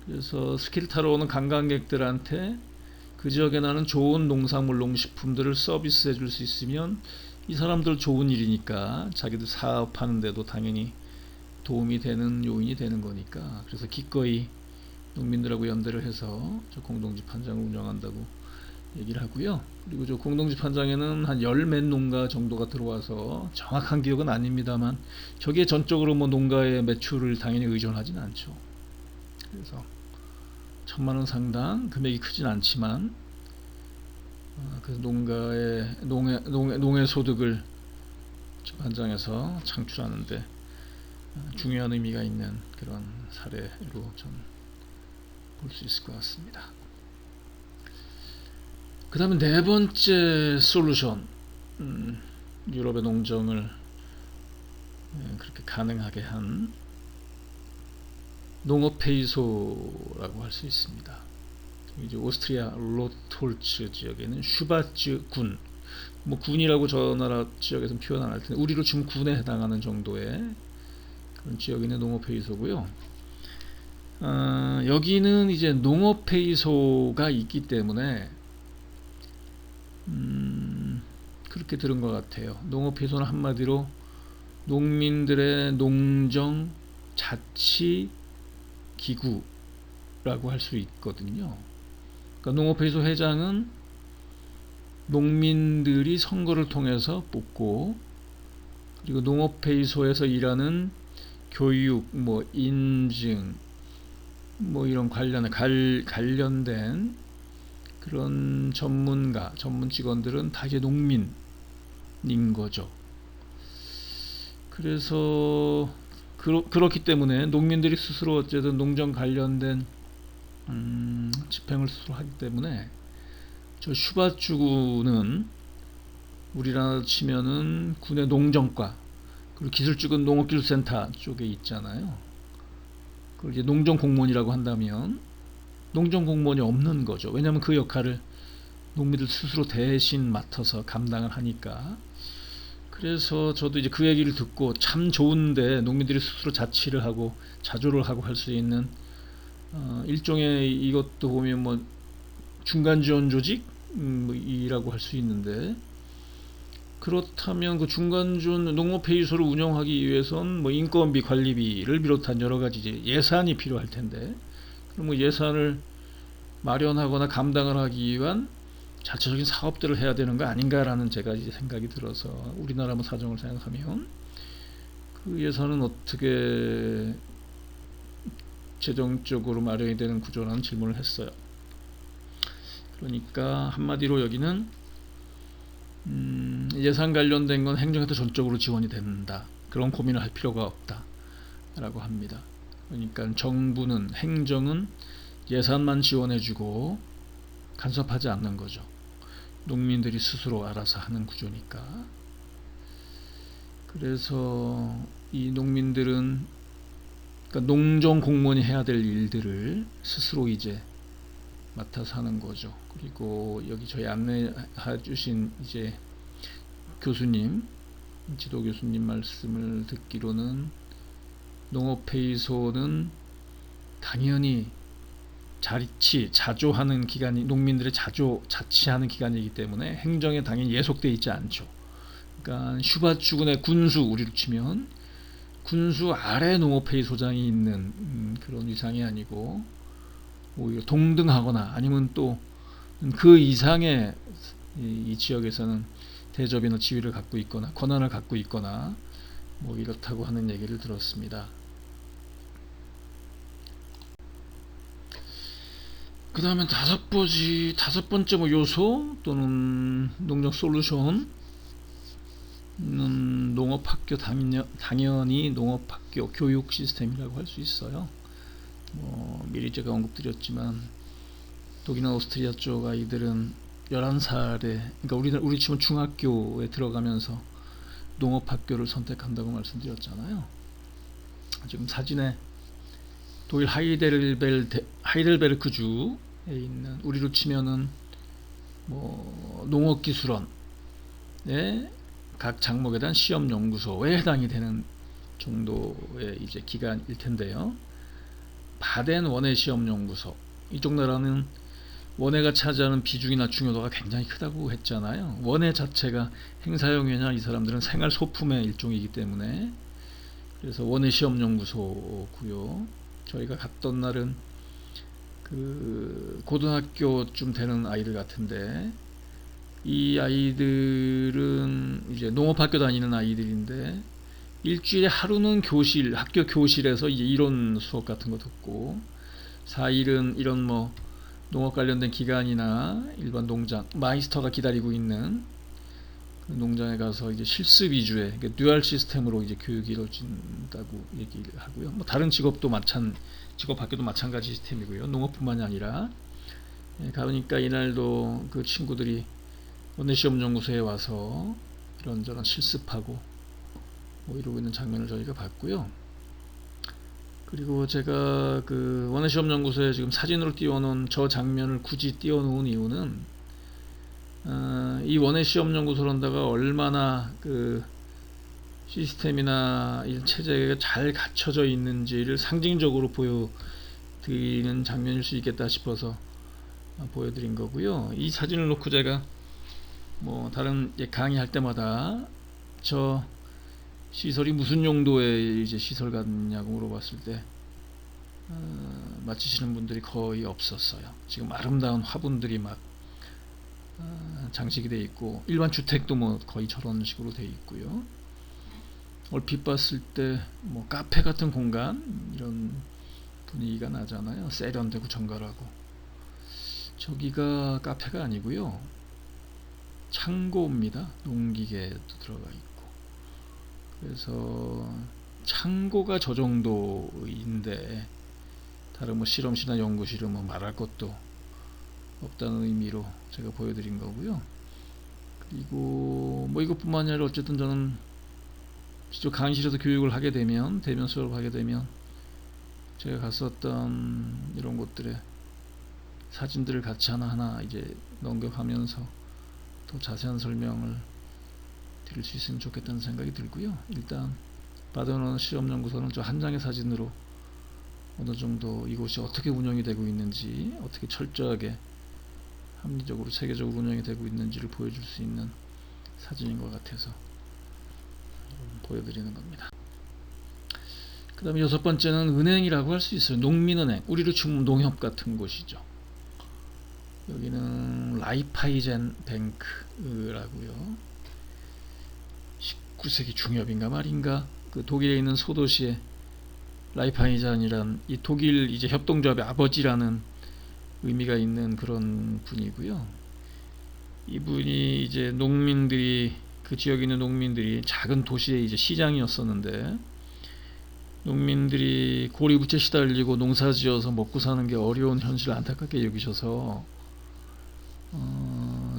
[SPEAKER 2] 그래서 스킬 타러 오는 관광객들한테 그 지역에 나는 좋은 농산물, 농식품들을 서비스해 줄 수 있으면 이 사람들 좋은 일이니까 자기들 사업하는데도 당연히 도움이 되는 요인이 되는 거니까. 그래서 기꺼이 농민들하고 연대를 해서 저 공동집판장을 운영한다고 얘기를 하고요. 그리고 저 공동집판장에는 한 열 몇 농가 정도가 들어와서 정확한 기억은 아닙니다만 저기에 전적으로 뭐 농가의 매출을 당연히 의존하지는 않죠. 그래서 1,000만 원 상당 금액이 크진 않지만 그 농가의 농해 소득을 집판장에서 창출하는데 중요한 의미가 있는 그런 사례로 좀 볼 수 있을 것 같습니다. 그 다음에 네 번째 솔루션, 유럽의 농정을 그렇게 가능하게 한 농업회의소라고 할 수 있습니다. 이제 오스트리아 로톨츠 지역에 있는 슈바츠 군, 뭐 군이라고 저 나라 지역에서는 표현 안 할 텐데 우리로 치면 군에 해당하는 정도의 그런 지역에 있는 농업회의소고요. 여기는 이제 농업회의소가 있기 때문에 그렇게 들은 것 같아요. 농업회의소는 한마디로 농민들의 농정 자치 기구라고 할 수 있거든요. 그러니까 농업회의소 회장은 농민들이 선거를 통해서 뽑고, 그리고 농업회의소에서 일하는 교육, 뭐 인증, 뭐 이런 관련된 그런 전문가, 전문 직원들은 다 이제 농민인 거죠. 그래서 그렇기 때문에 농민들이 스스로 어쨌든 농정 관련된 집행을 스스로 하기 때문에 저 슈바츠구는 우리나라 치면은 군의 농정과, 그리고 기술직은 농업기술센터 쪽에 있잖아요. 그걸 이제 농정공무원이라고 한다면 농정공무원이 없는 거죠. 왜냐하면 그 역할을 농민들 스스로 대신 맡아서 감당을 하니까. 그래서 저도 이제 그 얘기를 듣고 참 좋은데, 농민들이 스스로 자치를 하고 자조를 하고 할 수 있는 일종의, 이것도 보면 뭐 중간 지원 조직 이라고 할 수 있는데, 그렇다면 그 중간 지원 농업회의소를 운영하기 위해선 뭐 인건비, 관리비를 비롯한 여러 가지 이제 예산이 필요할 텐데, 그럼 뭐 예산을 마련하거나 감당을 하기 위한 자체적인 사업들을 해야 되는 거 아닌가라는 제가 이제 생각이 들어서, 우리나라 뭐 사정을 생각하면 그 예산은 어떻게 재정적으로 마련이 되는 구조라는 질문을 했어요. 그러니까 한마디로 여기는 예산 관련된 건 행정에서 전적으로 지원이 된다. 그런 고민을 할 필요가 없다 라고 합니다. 그러니까 정부는, 행정은 예산만 지원해주고 간섭하지 않는 거죠. 농민들이 스스로 알아서 하는 구조니까. 그래서 이 농민들은, 그러니까 농정 공무원이 해야 될 일들을 스스로 이제 맡아서 하는 거죠. 그리고 여기 저희 안내해 주신 이제 교수님, 지도 교수님 말씀을 듣기로는 농업회의소는 당연히 자조하는 기관이, 농민들의 자치하는 기관이기 때문에 행정에 당연히 예속되어 있지 않죠. 그러니까 슈바츠군의 군수, 우리로 치면 군수 아래 농업회의소장이 있는 그런 위상이 아니고, 오히려 동등하거나 아니면 또 그 이상의 이 지역에서는 대접이나 지위를 갖고 있거나 권한을 갖고 있거나 뭐 이렇다고 하는 얘기를 들었습니다. 그 다음에 다섯 번째 뭐 요소 또는 농정 솔루션은 농업학교, 당연히 농업학교 교육 시스템이라고 할 수 있어요. 뭐 미리 제가 언급드렸지만 독일이나 오스트리아 쪽 아이들은 11살에, 그러니까 우리 치면 중학교에 들어가면서 농업학교를 선택한다고 말씀드렸잖아요. 지금 사진에 독일 하이델베르크주에 있는, 우리로 치면은 뭐 농업기술원의 각 장목에 대한 시험 연구소에 해당이 되는 정도의 이제 기간일 텐데요. 바덴 원예 시험 연구소, 이쪽 나라는 원예가 차지하는 비중이나 중요도가 굉장히 크다고 했잖아요. 원예 자체가 행사용이냐, 이 사람들은 생활 소품의 일종이기 때문에. 그래서 원예 시험 연구소고요. 저희가 갔던 날은 그 고등학교쯤 되는 아이들 같은데, 이 아이들은 이제 농업학교 다니는 아이들인데, 일주일에 하루는 학교 교실에서 이제 이론 수업 같은 거 듣고, 4일은 이런 뭐 농업 관련된 기관이나 일반 농장, 마이스터가 기다리고 있는 그 농장에 가서 이제 실습 위주의, 그러니까 듀얼 시스템으로 이제 교육이 이루어진다고 얘기를 하고요. 뭐 다른 직업 학교도 마찬가지 시스템이고요. 농업뿐만이 아니라. 그러니까 이날도 그 친구들이 원예시험연구소에 와서 이런저런 실습하고 뭐 이러고 있는 장면을 저희가 봤고요. 그리고 제가 그 원예시험연구소에 지금 사진으로 띄워놓은 저 장면을 굳이 띄워놓은 이유는, 이 원예시험연구소란다가 얼마나 그 시스템이나 이 체제가 잘 갖춰져 있는지를 상징적으로 보여드리는 장면일 수 있겠다 싶어서 보여드린 거고요. 이 사진을 놓고 제가 뭐 다른 강의할 때마다 저 시설이 무슨 용도의 이제 시설 같냐고 물어봤을 때 맞히시는 분들이 거의 없었어요. 지금 아름다운 화분들이 막 장식이 되어 있고, 일반 주택도 뭐 거의 저런 식으로 되어 있고요. 얼핏 봤을 때 뭐 카페 같은 공간, 이런 분위기가 나잖아요. 세련되고 정갈하고. 저기가 카페가 아니고요, 창고입니다. 농기계도 들어가 있고. 그래서 창고가 저 정도인데 다른 뭐 실험실이나 연구실은 뭐 말할 것도 없다는 의미로 제가 보여드린 거고요. 그리고 뭐 이것뿐만 아니라 어쨌든 저는 직접 강의실에서 교육을 하게 되면, 대면 수업을 하게 되면 제가 갔었던 이런 곳들의 사진들을 같이 하나하나 이제 넘겨가면서 더 자세한 설명을 드릴 수 있으면 좋겠다는 생각이 들고요. 일단 바덴 시험연구소는 저 한 장의 사진으로 어느 정도 이곳이 어떻게 운영이 되고 있는지, 어떻게 철저하게 합리적으로 세계적으로 운영이 되고 있는지를 보여줄 수 있는 사진인 것 같아서 보여드리는 겁니다. 그 다음에 여섯 번째는 은행이라고 할 수 있어요. 농민은행, 우리로 치면 농협 같은 곳이죠. 여기는 라이파이젠 뱅크라고요. 19세기 중엽인가 말인가 그 독일에 있는 소도시에 라이파이젠이란 이 독일 이제 협동조합의 아버지라는 의미가 있는 그런 분이고요. 이분이 이제 농민들이, 그 지역에 있는 농민들이 작은 도시의 이제 시장이었었는데, 농민들이 고리부채 시달리고 농사지어서 먹고 사는 게 어려운 현실을 안타깝게 여기셔서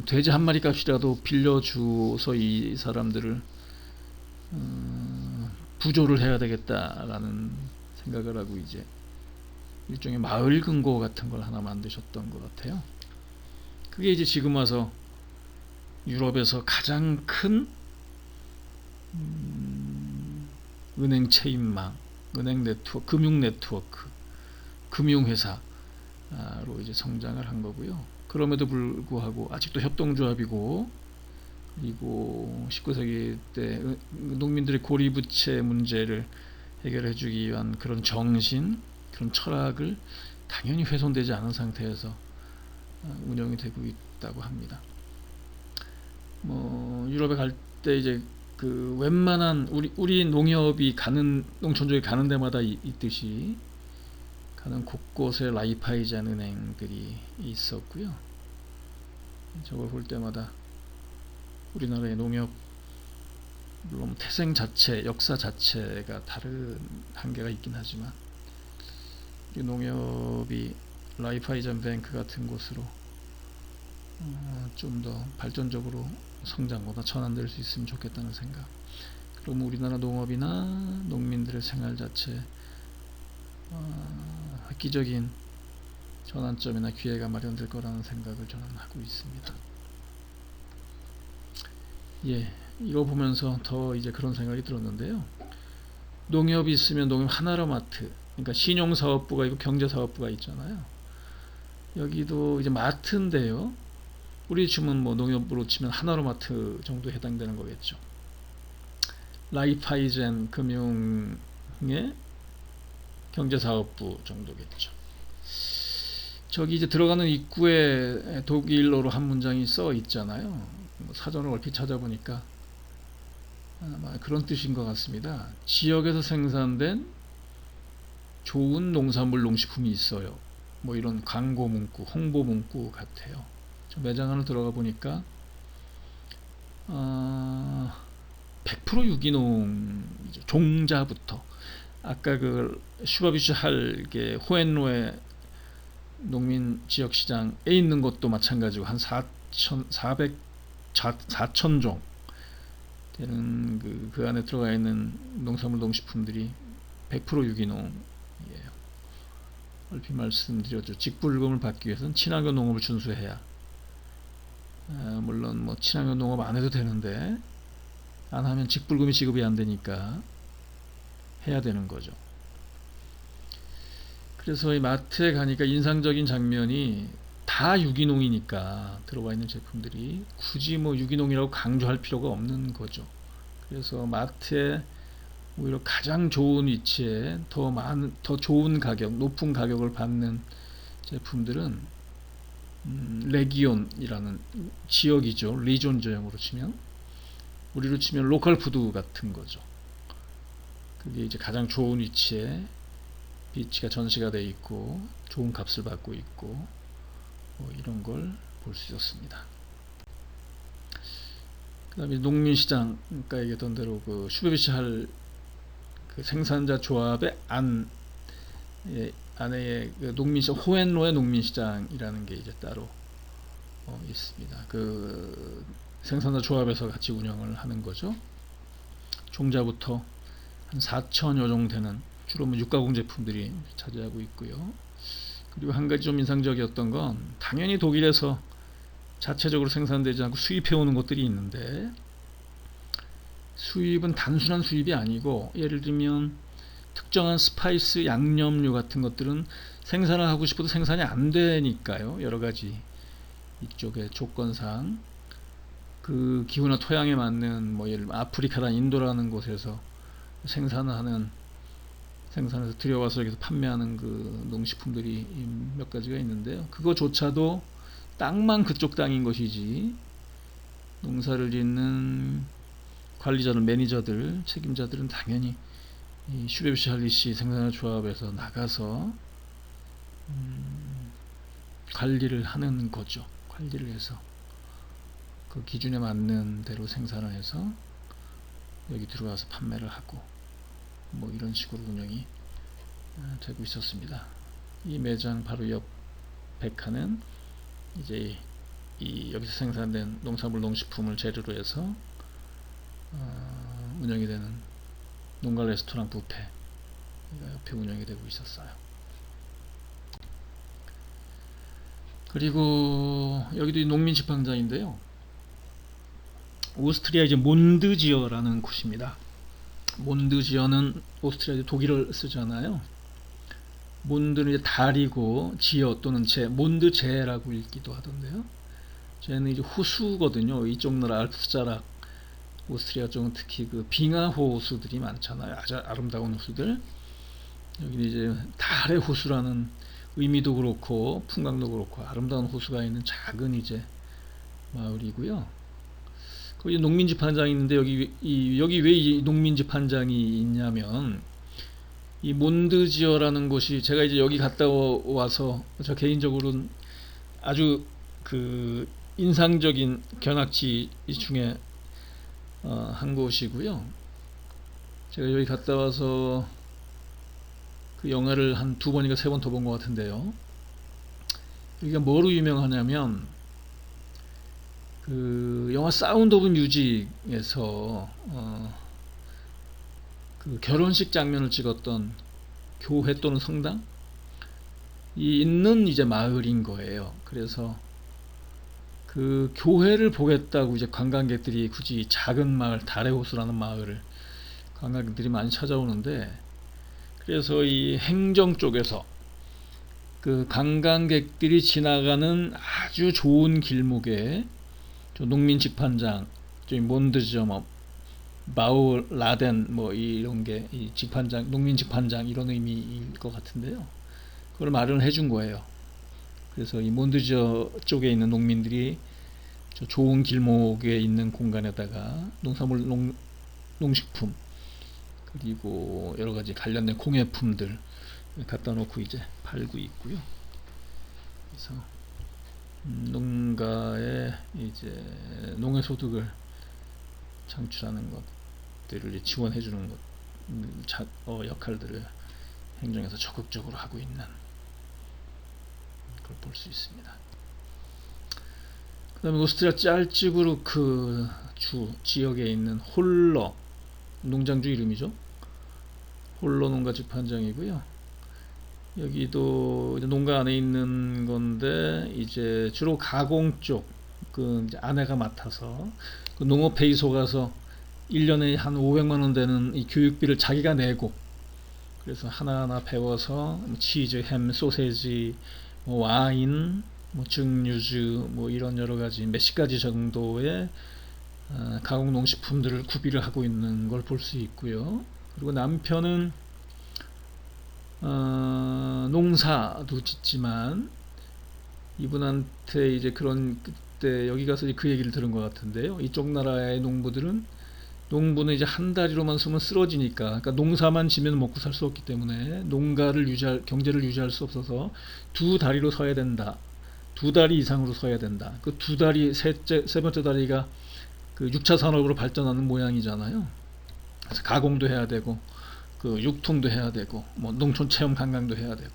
[SPEAKER 2] 돼지 한 마리 값이라도 빌려주어서 이 사람들을 부조를 해야 되겠다라는 생각을 하고 이제 일종의 마을 금고 같은 걸 하나 만드셨던 것 같아요. 그게 이제 지금 와서 유럽에서 가장 큰 은행 체인망, 은행 네트워크, 금융 네트워크, 금융회사로 이제 성장을 한 거고요. 그럼에도 불구하고 아직도 협동조합이고, 그리고 19세기 때 농민들의 고리부채 문제를 해결해 주기 위한 그런 정신, 그런 철학을 당연히 훼손되지 않은 상태에서 운영이 되고 있다고 합니다. 뭐 유럽에 갈 때 이제 그 웬만한 우리 농협이 가는, 농촌쪽에 가는 데마다 있듯이 가는 곳곳에 라이파이젠 은행들이 있었고요. 저걸 볼 때마다 우리나라의 농협, 물론 태생 자체, 역사 자체가 다른 한계가 있긴 하지만, 우리 농협이 라이파이젠 뱅크 같은 곳으로 좀 더 발전적으로 성장보다 전환될 수 있으면 좋겠다는 생각. 그럼 우리나라 농업이나 농민들의 생활 자체 획기적인 전환점이나 기회가 마련될 거라는 생각을 저는 하고 있습니다. 예, 이거 보면서 더 이제 그런 생각이 들었는데요. 농협이 있으면 농협 하나로마트, 그러니까 신용사업부가 있고 경제사업부가 있잖아요. 여기도 이제 마트인데요. 우리 치면 뭐 농협으로 치면 하나로마트 정도에 해당되는 거겠죠. 라이파이젠 금융의 경제사업부 정도겠죠. 저기 이제 들어가는 입구에 독일어로 한 문장이 써 있잖아요. 뭐 사전을 얼핏 찾아보니까 아마 그런 뜻인 것 같습니다. 지역에서 생산된 좋은 농산물 농식품이 있어요. 뭐 이런 광고 문구, 홍보 문구 같아요. 저 매장 안으로 들어가 보니까 100% 유기농 종자부터 아까 그 슈바비슈 할게 호헨로에 농민 지역 시장에 있는 것도 마찬가지고 한 4,000종 되는 그 안에 들어가 있는 농산물 농식품들이 100% 유기농이에요. 얼핏 말씀드렸죠. 직불금을 받기 위해서는 친환경 농업을 준수해야 물론 뭐 친환경 농업 안 해도 되는데 안 하면 직불금이 지급이 안 되니까 해야 되는 거죠. 그래서 이 마트에 가니까 인상적인 장면이 다 유기농이니까 들어가 있는 제품들이 굳이 뭐 유기농이라고 강조할 필요가 없는 거죠. 그래서 마트에 오히려 가장 좋은 위치에 더 좋은 가격, 높은 가격을 받는 제품들은 레기온이라는 지역이죠. 리존저형으로 치면 우리로 치면 로컬 푸드 같은 거죠. 그게 이제 가장 좋은 위치에 비치가 전시가 되어 있고 좋은 값을 받고 있고 뭐 이런 걸 볼 수 있었습니다. 그 다음에 농민시장, 아까 얘기했던 대로 그 슈베비치 할 그 생산자 조합의 안에 그 농민시장, 호헨로의 농민시장이라는 게 이제 따로 있습니다. 그 생산자 조합에서 같이 운영을 하는 거죠. 종자부터 한 4천여 종 되는 주로 뭐 육가공 제품들이 차지하고 있고요. 그리고 한 가지 좀 인상적이었던 건 당연히 독일에서 자체적으로 생산되지 않고 수입해 오는 것들이 있는데 수입은 단순한 수입이 아니고 예를 들면 특정한 스파이스, 양념류 같은 것들은 생산을 하고 싶어도 생산이 안 되니까요. 여러 가지 이쪽의 조건상 그 기후나 토양에 맞는 뭐 예를 들면 아프리카나 인도라는 곳에서 생산해서 들여와서 여기서 판매하는 그 농식품들이 몇 가지가 있는데요. 그거조차도 땅만 그쪽 땅인 것이지 농사를 짓는 관리자들, 매니저들, 책임자들은 당연히 이 슈레비시 할리시 생산자 조합에서 나가서 관리를 하는 거죠. 관리를 해서 그 기준에 맞는 대로 생산을 해서 여기 들어와서 판매를 하고 뭐 이런 식으로 운영이 되고 있었습니다. 이 매장 바로 옆 백화는 이제 여기서 생산된 농산물 농식품을 재료로 해서 운영이 되는 농가 레스토랑 뷔페가 옆에 운영이 되고 있었어요. 그리고 여기도 농민 지팡자인데요. 오스트리아 이제 몬드지어라는 곳입니다. 몬드지어는 오스트리아 독일어를 쓰잖아요. 몬드는 이제 달이고 지어 또는 제, 몬드제라고 읽기도 하던데요. 쟤는 이제 호수거든요. 이쪽 나라 알프스 자락, 오스트리아 쪽은 특히 그 빙하 호수들이 많잖아요. 아주 아름다운 호수들. 여기는 이제 달의 호수라는 의미도 그렇고 풍광도 그렇고 아름다운 호수가 있는 작은 이제 마을이고요. 거기 농민집 한 장이 있는데 여기 왜 이 농민집 한 장이 있냐면 이 몬드지어라는 곳이 제가 이제 여기 갔다 와서 저 개인적으로는 아주 그 인상적인 견학지 중에 한 곳이고요. 제가 여기 갔다 와서 그 영화를 한 2번인가 3번 더 본 것 같은데요. 여기가 뭐로 유명하냐면 그 영화 사운드 오브 뮤직에서 그 결혼식 장면을 찍었던 교회 또는 성당 이 있는 이제 마을인 거예요. 그래서 그 교회를 보겠다고 이제 관광객들이 굳이 작은 마을 다레호수라는 마을을 관광객들이 많이 찾아오는데, 그래서 이 행정 쪽에서 그 관광객들이 지나가는 아주 좋은 길목에 저 농민 직판장, 저기 몬드저 뭐 마우 라덴 뭐 이런 게 이 직판장, 농민 직판장 이런 의미일 것 같은데요. 그걸 마련해 준 거예요. 그래서 이 몬드저 쪽에 있는 농민들이 저 좋은 길목에 있는 공간에다가 농산물, 농식품 그리고 여러 가지 관련된 공예품들 갖다 놓고 이제 팔고 있고요. 그래서 농가의 이제 농해 소득을 창출하는 것들을 지원해 주는 것, 역할들을 행정에서 적극적으로 하고 있는 걸 볼 수 있습니다. 그 다음에 오스트리아 짤츠부르크 주 지역에 있는 홀러 농장주 이름이죠. 홀러 농가 직판장이고요. 여기도 이제 농가 안에 있는 건데 이제 주로 가공 쪽 그 이제 아내가 맡아서 그 농업회의소 가서 1년에 한 500만 원 되는 이 교육비를 자기가 내고, 그래서 하나하나 배워서 치즈, 햄, 소세지, 뭐 와인, 뭐 증류주, 뭐 이런 여러 가지 몇십 가지 정도의 가공 농식품들을 구비를 하고 있는 걸 볼 수 있고요. 그리고 남편은 농사도 짓지만 이분한테 이제 그런 그때 여기 가서 그 얘기를 들은 것 같은데요. 이쪽 나라의 농부는 이제 한 다리로만 서면 쓰러지니까, 그러니까 농사만 지면 먹고 살 수 없기 때문에 경제를 유지할 수 없어서 두 다리로 서야 된다. 두 다리 이상으로 서야 된다. 그 두 다리, 세 번째 다리가 그 6차 산업으로 발전하는 모양이잖아요. 그래서 가공도 해야 되고, 그 육통도 해야 되고, 뭐 농촌 체험 관광도 해야 되고.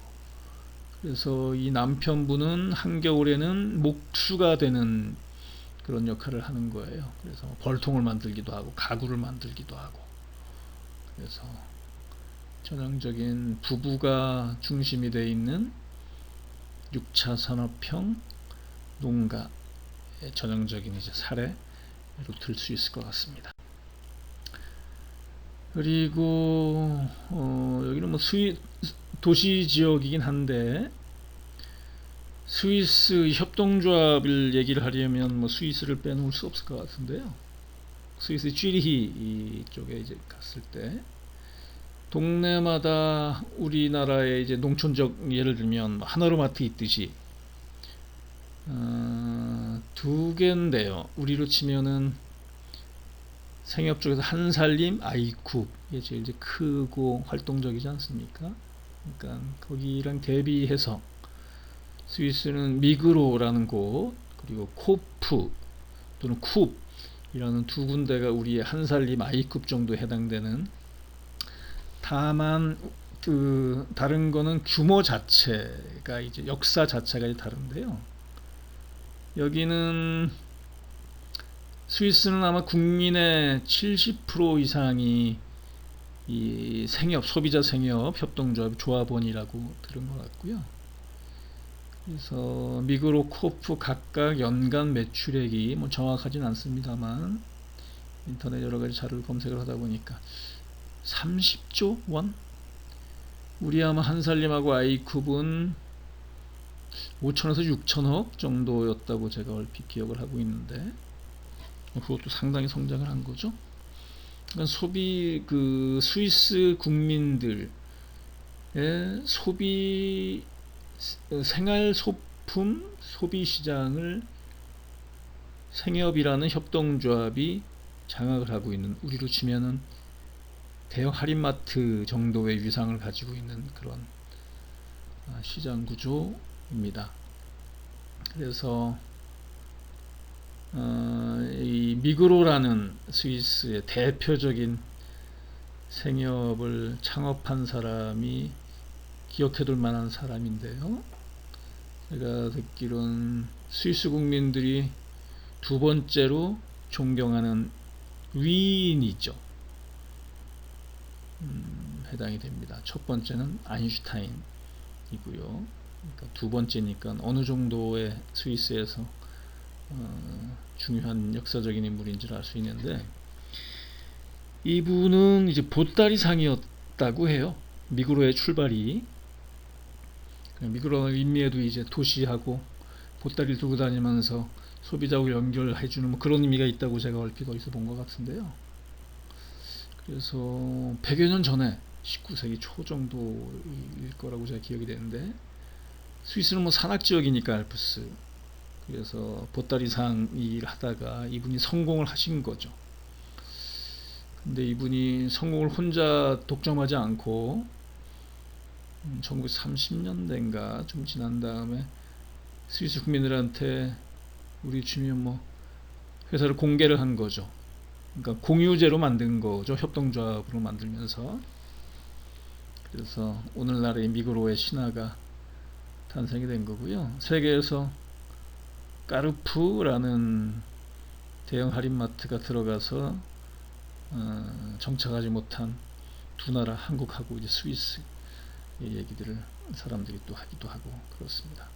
[SPEAKER 2] 그래서 이 남편분은 한겨울에는 목수가 되는 그런 역할을 하는 거예요. 그래서 벌통을 만들기도 하고 가구를 만들기도 하고, 그래서 전형적인 부부가 중심이 되어 있는 6차 산업형 농가의 전형적인 이제 사례로 들 수 있을 것 같습니다. 그리고 여기는 뭐 도시 지역이긴 한데 스위스 협동조합을 얘기를 하려면 뭐 스위스를 빼놓을 수 없을 것 같은데요. 스위스 쥐리히 쪽에 이제 갔을 때 동네마다 우리나라의 이제 농촌적 예를 들면 하나로마트 있듯이 두 개인데요. 우리로 치면은 생협 쪽에서 한살림, 아이쿱 이게 제일 이제 크고 활동적이지 않습니까? 그러니까 거기랑 대비해서 스위스는 미그로라는 곳, 그리고 코프 또는 쿱이라는 두 군데가 우리의 한살림, 아이쿱 정도에 해당되는, 다만 그 다른 거는 규모 자체가 이제 역사 자체가 다른데요. 여기는 스위스는 아마 국민의 70% 이상이 이 생협, 소비자 생협 협동조합 조합원이라고 들은 것 같고요. 그래서 미그로, 코프 각각 연간 매출액이 뭐 정확하진 않습니다만 인터넷 여러 가지 자료를 검색을 하다 보니까 30조 원? 우리 아마 한살림하고 아이쿱은 5천에서 6천억 정도였다고 제가 얼핏 기억을 하고 있는데, 그것도 상당히 성장을 한 거죠. 그러니까 그 스위스 국민들의 생활소품 소비 시장을 생협이라는 협동조합이 장악을 하고 있는, 우리로 치면은 대형 할인마트 정도의 위상을 가지고 있는 그런 시장 구조입니다. 그래서 이 미그로라는 스위스의 대표적인 생협을 창업한 사람이 기억해둘 만한 사람인데요. 제가 듣기로는 스위스 국민들이 두 번째로 존경하는 위인이죠. 해당이 됩니다. 첫 번째는 아인슈타인이고요. 그러니까 두 번째니까 어느 정도의 스위스에서 중요한 역사적인 인물인지를 알 수 있는데, 이분은 이제 보따리상이었다고 해요. 미그로의 출발이. 미그로 인미에도 이제 도시하고 보따리를 들고 다니면서 소비자하고 연결해주는 뭐 그런 의미가 있다고 제가 얼핏 어디서 본 것 같은데요. 그래서 100여 년 전에 19세기 초 정도일 거라고 제가 기억이 되는데, 스위스는 뭐 산악지역이니까 알프스, 그래서 보따리상 일을 하다가 이분이 성공을 하신 거죠. 근데 이분이 성공을 혼자 독점하지 않고 1930년대인가 좀 지난 다음에 스위스 국민들한테 우리 주민 뭐 회사를 공개를 한 거죠. 그러니까 공유제로 만든 거죠. 협동조합으로 만들면서. 그래서 오늘날의 미그로의 신화가 탄생이 된 거고요. 세계에서 까르푸라는 대형 할인마트가 들어가서 정착하지 못한 두 나라, 한국하고 이제 스위스 얘기들을 사람들이 또 하기도 하고 그렇습니다.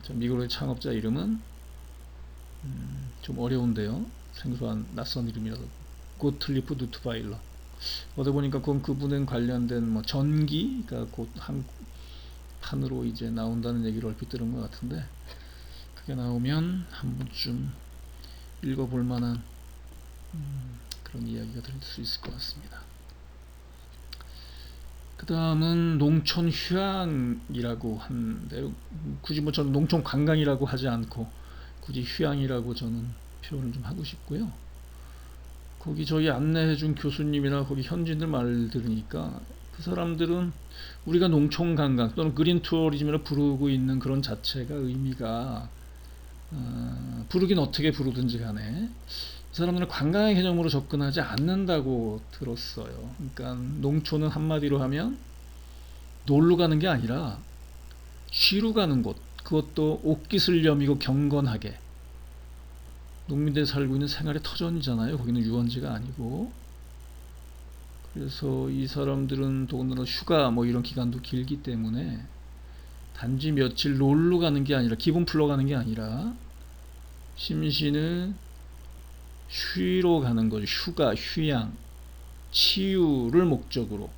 [SPEAKER 2] 저 미국의 창업자 이름은 좀 어려운데요. 생소한 낯선 이름이라서 고틀리프 누트바일러. 어디 보니까 그분은 관련된 뭐 전기가 곧 한판으로 이제 나온다는 얘기를 얼핏 들은 것 같은데, 그게 나오면 한 번쯤 읽어볼 만한 그런 이야기가 될 수 있을 것 같습니다. 그 다음은 농촌 휴양이라고 하는데, 굳이 뭐 저는 농촌 관광이라고 하지 않고 굳이 휴양이라고 저는 표현을 좀 하고 싶고요. 거기 저희 안내해준 교수님이나 거기 현지인들 말 들으니까 그 사람들은 우리가 농촌 관광 또는 그린 투어리즘이라 부르고 있는 그런 자체가 의미가 부르긴 어떻게 부르든지 간에 이 사람들은 관광의 개념으로 접근하지 않는다고 들었어요. 그러니까 농촌은 한마디로 하면 놀러 가는 게 아니라 쉬러 가는 곳, 그것도 옥기슬렴이고 경건하게. 농민들이 살고 있는 생활의 터전이잖아요. 거기는 유원지가 아니고. 그래서 이 사람들은 더군다나 휴가 뭐 이런 기간도 길기 때문에 단지 며칠 놀러 가는 게 아니라, 기분 풀러 가는 게 아니라 심신을 쉬러 가는 거죠. 휴가, 휴양, 치유를 목적으로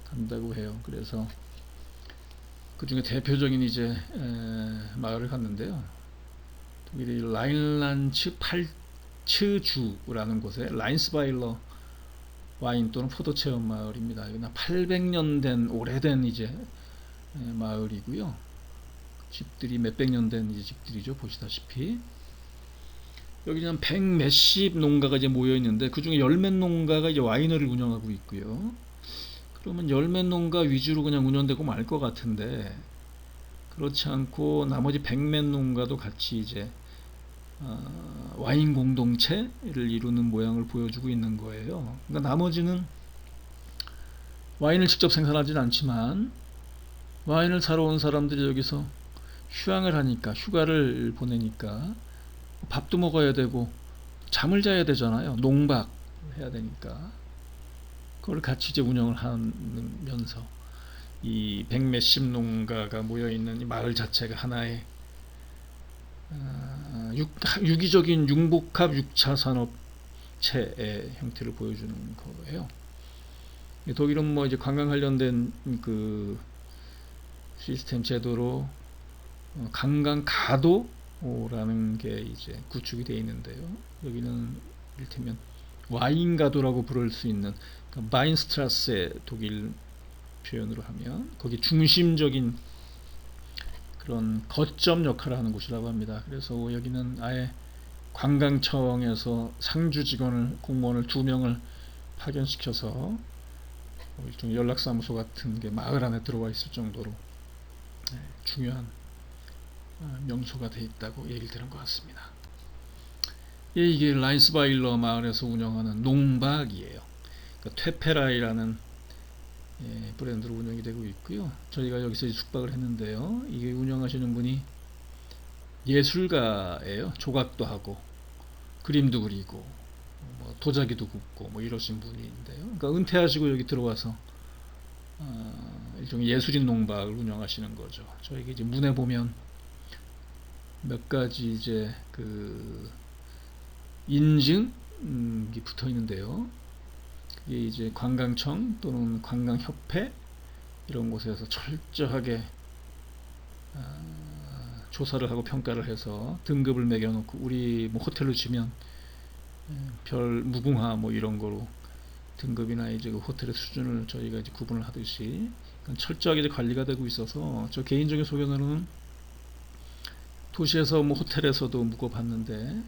[SPEAKER 2] 간다고 해요. 그래서 그 중에 대표적인 이제 마을을 갔는데요. 독일의 라인란츠 팔츠주라는 곳에 라인스바일러 와인 또는 포도 체험 마을입니다. 이건 800년 된 오래된 이제 마을이고요. 집들이 몇백 년 된 이제 집들이죠. 보시다시피 여기는 100 몇십 농가가 이제 모여 있는데, 그 중에 열몇 농가가 이제 와이너를 운영하고 있고요. 그러면 열몇 농가 위주로 그냥 운영되고 말 것 같은데, 그렇지 않고 나머지 100몇 농가도 같이 이제 와인 공동체를 이루는 모양을 보여주고 있는 거예요. 그러니까 나머지는 와인을 직접 생산하진 않지만 와인을 사러 온 사람들이 여기서 휴양을 하니까, 휴가를 보내니까 밥도 먹어야 되고 잠을 자야 되잖아요. 농박 해야 되니까 그걸 같이 이제 운영을 하면서 이 백몇십 농가가 모여 있는 이 마을 자체가 하나의 유기적인 융복합 6차 산업체의 형태를 보여주는 거예요. 독일은 뭐 이제 관광 관련된 그 시스템 제도로 관광 가도라는 게 이제 구축이 되어 있는데요. 여기는 이를테면 와인 가도라고 부를 수 있는 그러니까 마인스트라스의 독일 표현으로 하면 거기 중심적인 그런 거점 역할을 하는 곳이라고 합니다. 그래서 여기는 아예 관광청에서 상주 직원을, 공무원을 2명을 파견시켜서 일종의 연락사무소 같은 게 마을 안에 들어와 있을 정도로 중요한 명소가 되어 있다고 얘기를 들은 것 같습니다. 이게 라인스바일러 마을에서 운영하는 농박이에요. 그러니까 퇴페라이라는 브랜드로 운영이 되고 있고요. 저희가 여기서 숙박을 했는데요. 이게 운영하시는 분이 예술가예요. 조각도 하고 그림도 그리고 뭐 도자기도 굽고 뭐 이러신 분인데요. 그러니까 은퇴하시고 여기 들어와서 일종의 예술인 농박을 운영하시는 거죠. 저에게 이제 문에 보면 몇 가지 이제 그 인증이 붙어 있는데요. 그게 이제 관광청 또는 관광협회 이런 곳에서 철저하게 조사를 하고 평가를 해서 등급을 매겨놓고, 우리 뭐 호텔로 치면 별 무궁화 뭐 이런 거로 등급이나 이제 그 호텔의 수준을 저희가 이제 구분을 하듯이 철저하게 이제 관리가 되고 있어서, 저 개인적인 소견으로는 도시에서 뭐 호텔에서도 묵어봤는데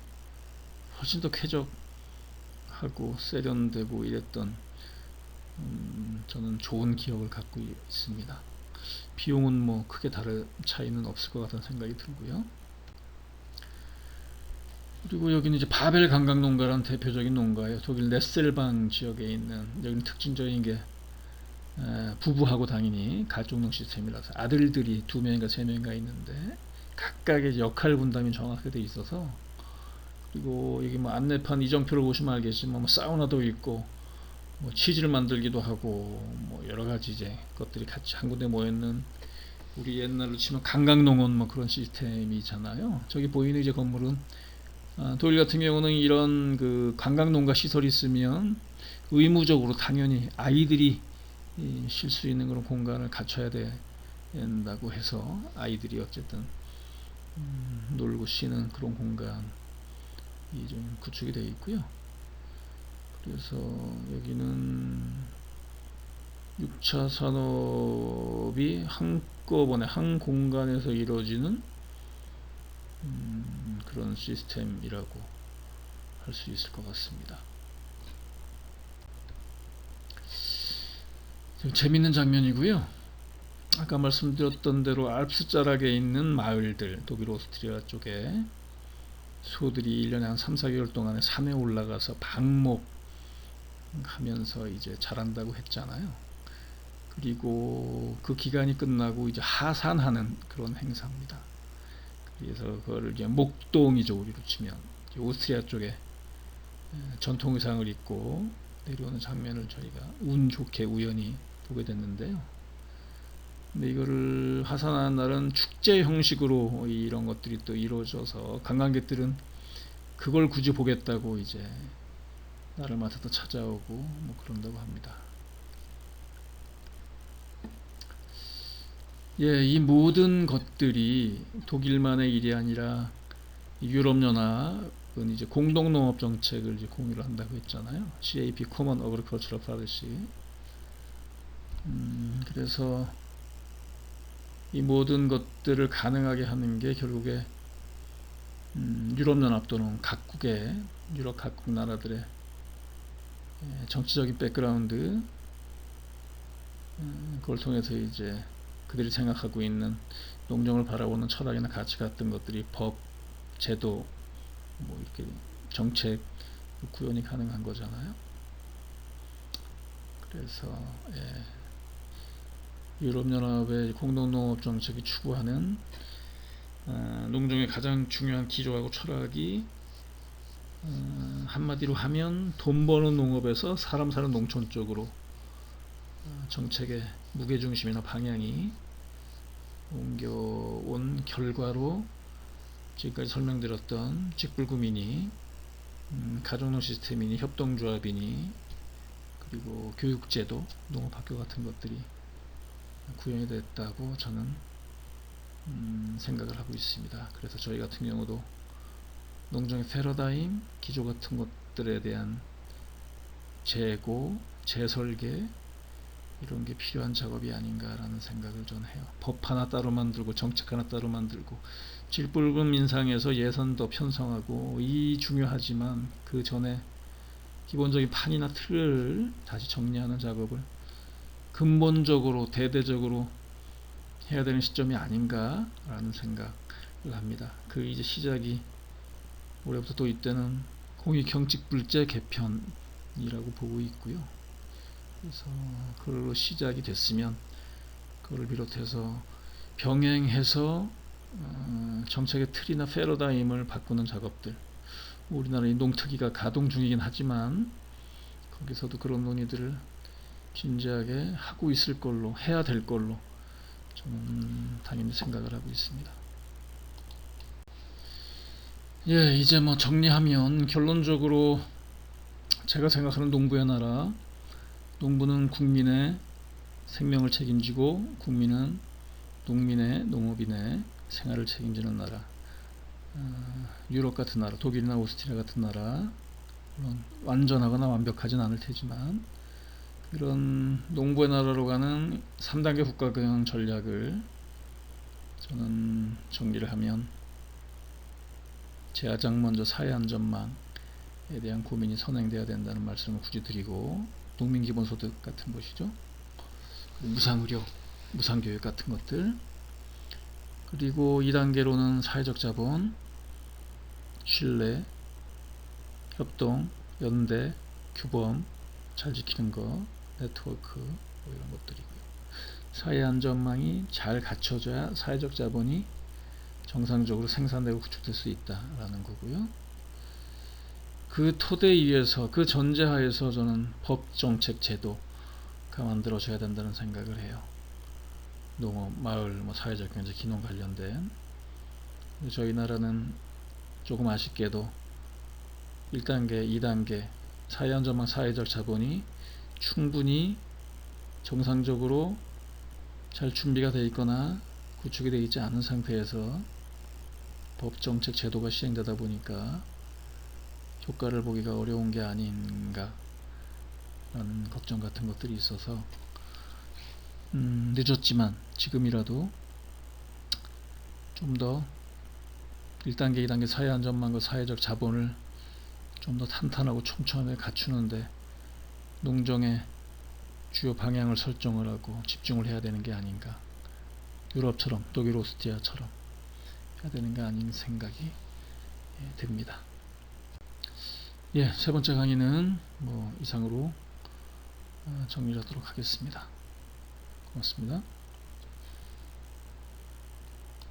[SPEAKER 2] 훨씬 더 쾌적하고 세련되고 이랬던 저는 좋은 기억을 갖고 있습니다. 비용은 뭐 크게 다른 차이는 없을 것 같다는 생각이 들고요. 그리고 여기는 이제 바벨 관광농가라는 대표적인 농가예요. 독일 네셀방 지역에 있는. 여기는 특징적인 게 부부하고 당연히 가족농 시스템이라서 아들들이 2명인가 3명인가 있는데 각각의 역할 분담이 정확하게 돼 있어서, 그리고 여기 뭐 안내판 이정표를 보시면 알겠지만 뭐 사우나도 있고 뭐 치즈를 만들기도 하고 뭐 여러 가지 이제 것들이 같이 한 군데 모여있는, 우리 옛날로 치면 관광농원 뭐 그런 시스템이잖아요. 저기 보이는 이제 건물은 독일 같은 경우는 이런 그 관광농가 시설이 있으면 의무적으로 당연히 아이들이 쉴 수 있는 그런 공간을 갖춰야 된다고 해서 아이들이 어쨌든 놀고 쉬는 그런 공간이 좀 구축이 되어 있고요. 그래서 여기는 6차 산업이 한꺼번에 한 공간에서 이루어지는 그런 시스템이라고 할 수 있을 것 같습니다. 재밌는 장면이고요. 아까 말씀드렸던 대로 알프스 자락에 있는 마을들, 독일 오스트리아 쪽에 소들이 1년에 한 3-4개월 동안에 산에 올라가서 방목하면서 이제 자란다고 했잖아요. 그리고 그 기간이 끝나고 이제 하산하는 그런 행사입니다. 그래서 그거를 이제 목동이죠, 우리로 치면. 오스트리아 쪽에 전통 의상을 입고 내려오는 장면을 저희가 운 좋게 우연히 보게 됐는데요. 근데 이거를 하산하는 날은 축제 형식으로 이런 것들이 또 이루어져서 관광객들은 그걸 굳이 보겠다고 이제 날을 맞춰서 찾아오고 뭐 그런다고 합니다. 예, 이 모든 것들이 독일만의 일이 아니라 유럽연합은 이제 공동농업 정책을 이제 공유를 한다고 했잖아요. CAP Common Agricultural Policy. 그래서 이 모든 것들을 가능하게 하는 게 결국에 유럽연합 또는 각국의 유럽 각국 나라들의 정치적인 백그라운드, 그걸 통해서 이제 그들이 생각하고 있는 농정을 바라보는 철학이나 가치 같은 것들이 법, 제도, 뭐 이렇게 정책 구현이 가능한 거잖아요. 그래서 유럽연합의 공동농업 정책이 추구하는 농정의 가장 중요한 기조하고 철학이 한마디로 하면 돈 버는 농업에서 사람 사는 농촌 쪽으로 정책의 무게중심이나 방향이 옮겨온 결과로 지금까지 설명드렸던 직불금이니 가족농 시스템이니 협동조합이니 그리고 교육제도, 농업학교 같은 것들이 구현이 됐다고 저는 생각을 하고 있습니다. 그래서 저희 같은 경우도 농정의 패러다임, 기조 같은 것들에 대한 재고, 재설계 이런 게 필요한 작업이 아닌가라는 생각을 저는 해요. 법 하나 따로 만들고 정책 하나 따로 만들고 질불금 인상에서 예산도 편성하고 이 중요하지만 그 전에 기본적인 판이나 틀을 다시 정리하는 작업을 근본적으로 대대적으로 해야 되는 시점이 아닌가라는 생각을 합니다. 그 이제 시작이 올해부터 또 이때는 공익경직불제 개편이라고 보고 있고요. 그래서 그걸로 시작이 됐으면 그걸 비롯해서 병행해서 정책의 틀이나 패러다임을 바꾸는 작업들, 우리나라 이 농특위가 가동 중이긴 하지만 거기서도 그런 논의들을 진지하게 하고 있을 걸로, 해야 될 걸로 저는 당연히 생각을 하고 있습니다. 예, 이제 뭐 정리하면 결론적으로 제가 생각하는 농부의 나라, 농부는 국민의 생명을 책임지고 국민은 농민의, 농업인의 생활을 책임지는 나라. 유럽 같은 나라, 독일이나 오스트리아 같은 나라, 물론 완전하거나 완벽하진 않을 테지만 그런 농부의 나라로 가는 3단계 국가 경영 전략을 저는 정리를 하면 제가장 먼저 사회 안전망에 대한 고민이 선행돼야 된다는 말씀을 굳이 드리고, 농민기본소득 같은 것이죠. 그리고 무상의료, 무상교육 같은 것들, 그리고 2단계로는 사회적 자본, 신뢰, 협동, 연대, 규범 잘 지키는 거, 네트워크 뭐 이런 것들이고요. 사회 안전망이 잘 갖춰져야 사회적 자본이 정상적으로 생산되고 구축될 수 있다라는 거고요. 그 토대 위에서, 그 전제하에서 저는 법, 정책, 제도가 만들어져야 된다는 생각을 해요. 농업, 마을, 뭐 사회적 경제, 기농 관련된. 저희 나라는 조금 아쉽게도 1단계, 2단계 사회안전망, 사회적 자본이 충분히 정상적으로 잘 준비가 되어 있거나 구축이 되어 있지 않은 상태에서 법, 정책, 제도가 시행되다 보니까 효과를 보기가 어려운 게 아닌가 라는 걱정 같은 것들이 있어서 늦었지만 지금이라도 좀 더 1단계, 2단계 사회안전망과 사회적 자본을 좀 더 탄탄하고 촘촘하게 갖추는데 농정의 주요 방향을 설정을 하고 집중을 해야 되는 게 아닌가, 유럽처럼, 독일, 오스트리아처럼 해야 되는 게 아닌 생각이 듭니다. 예, 세 번째 강의는 뭐 이상으로 정리하도록 하겠습니다. 고맙습니다.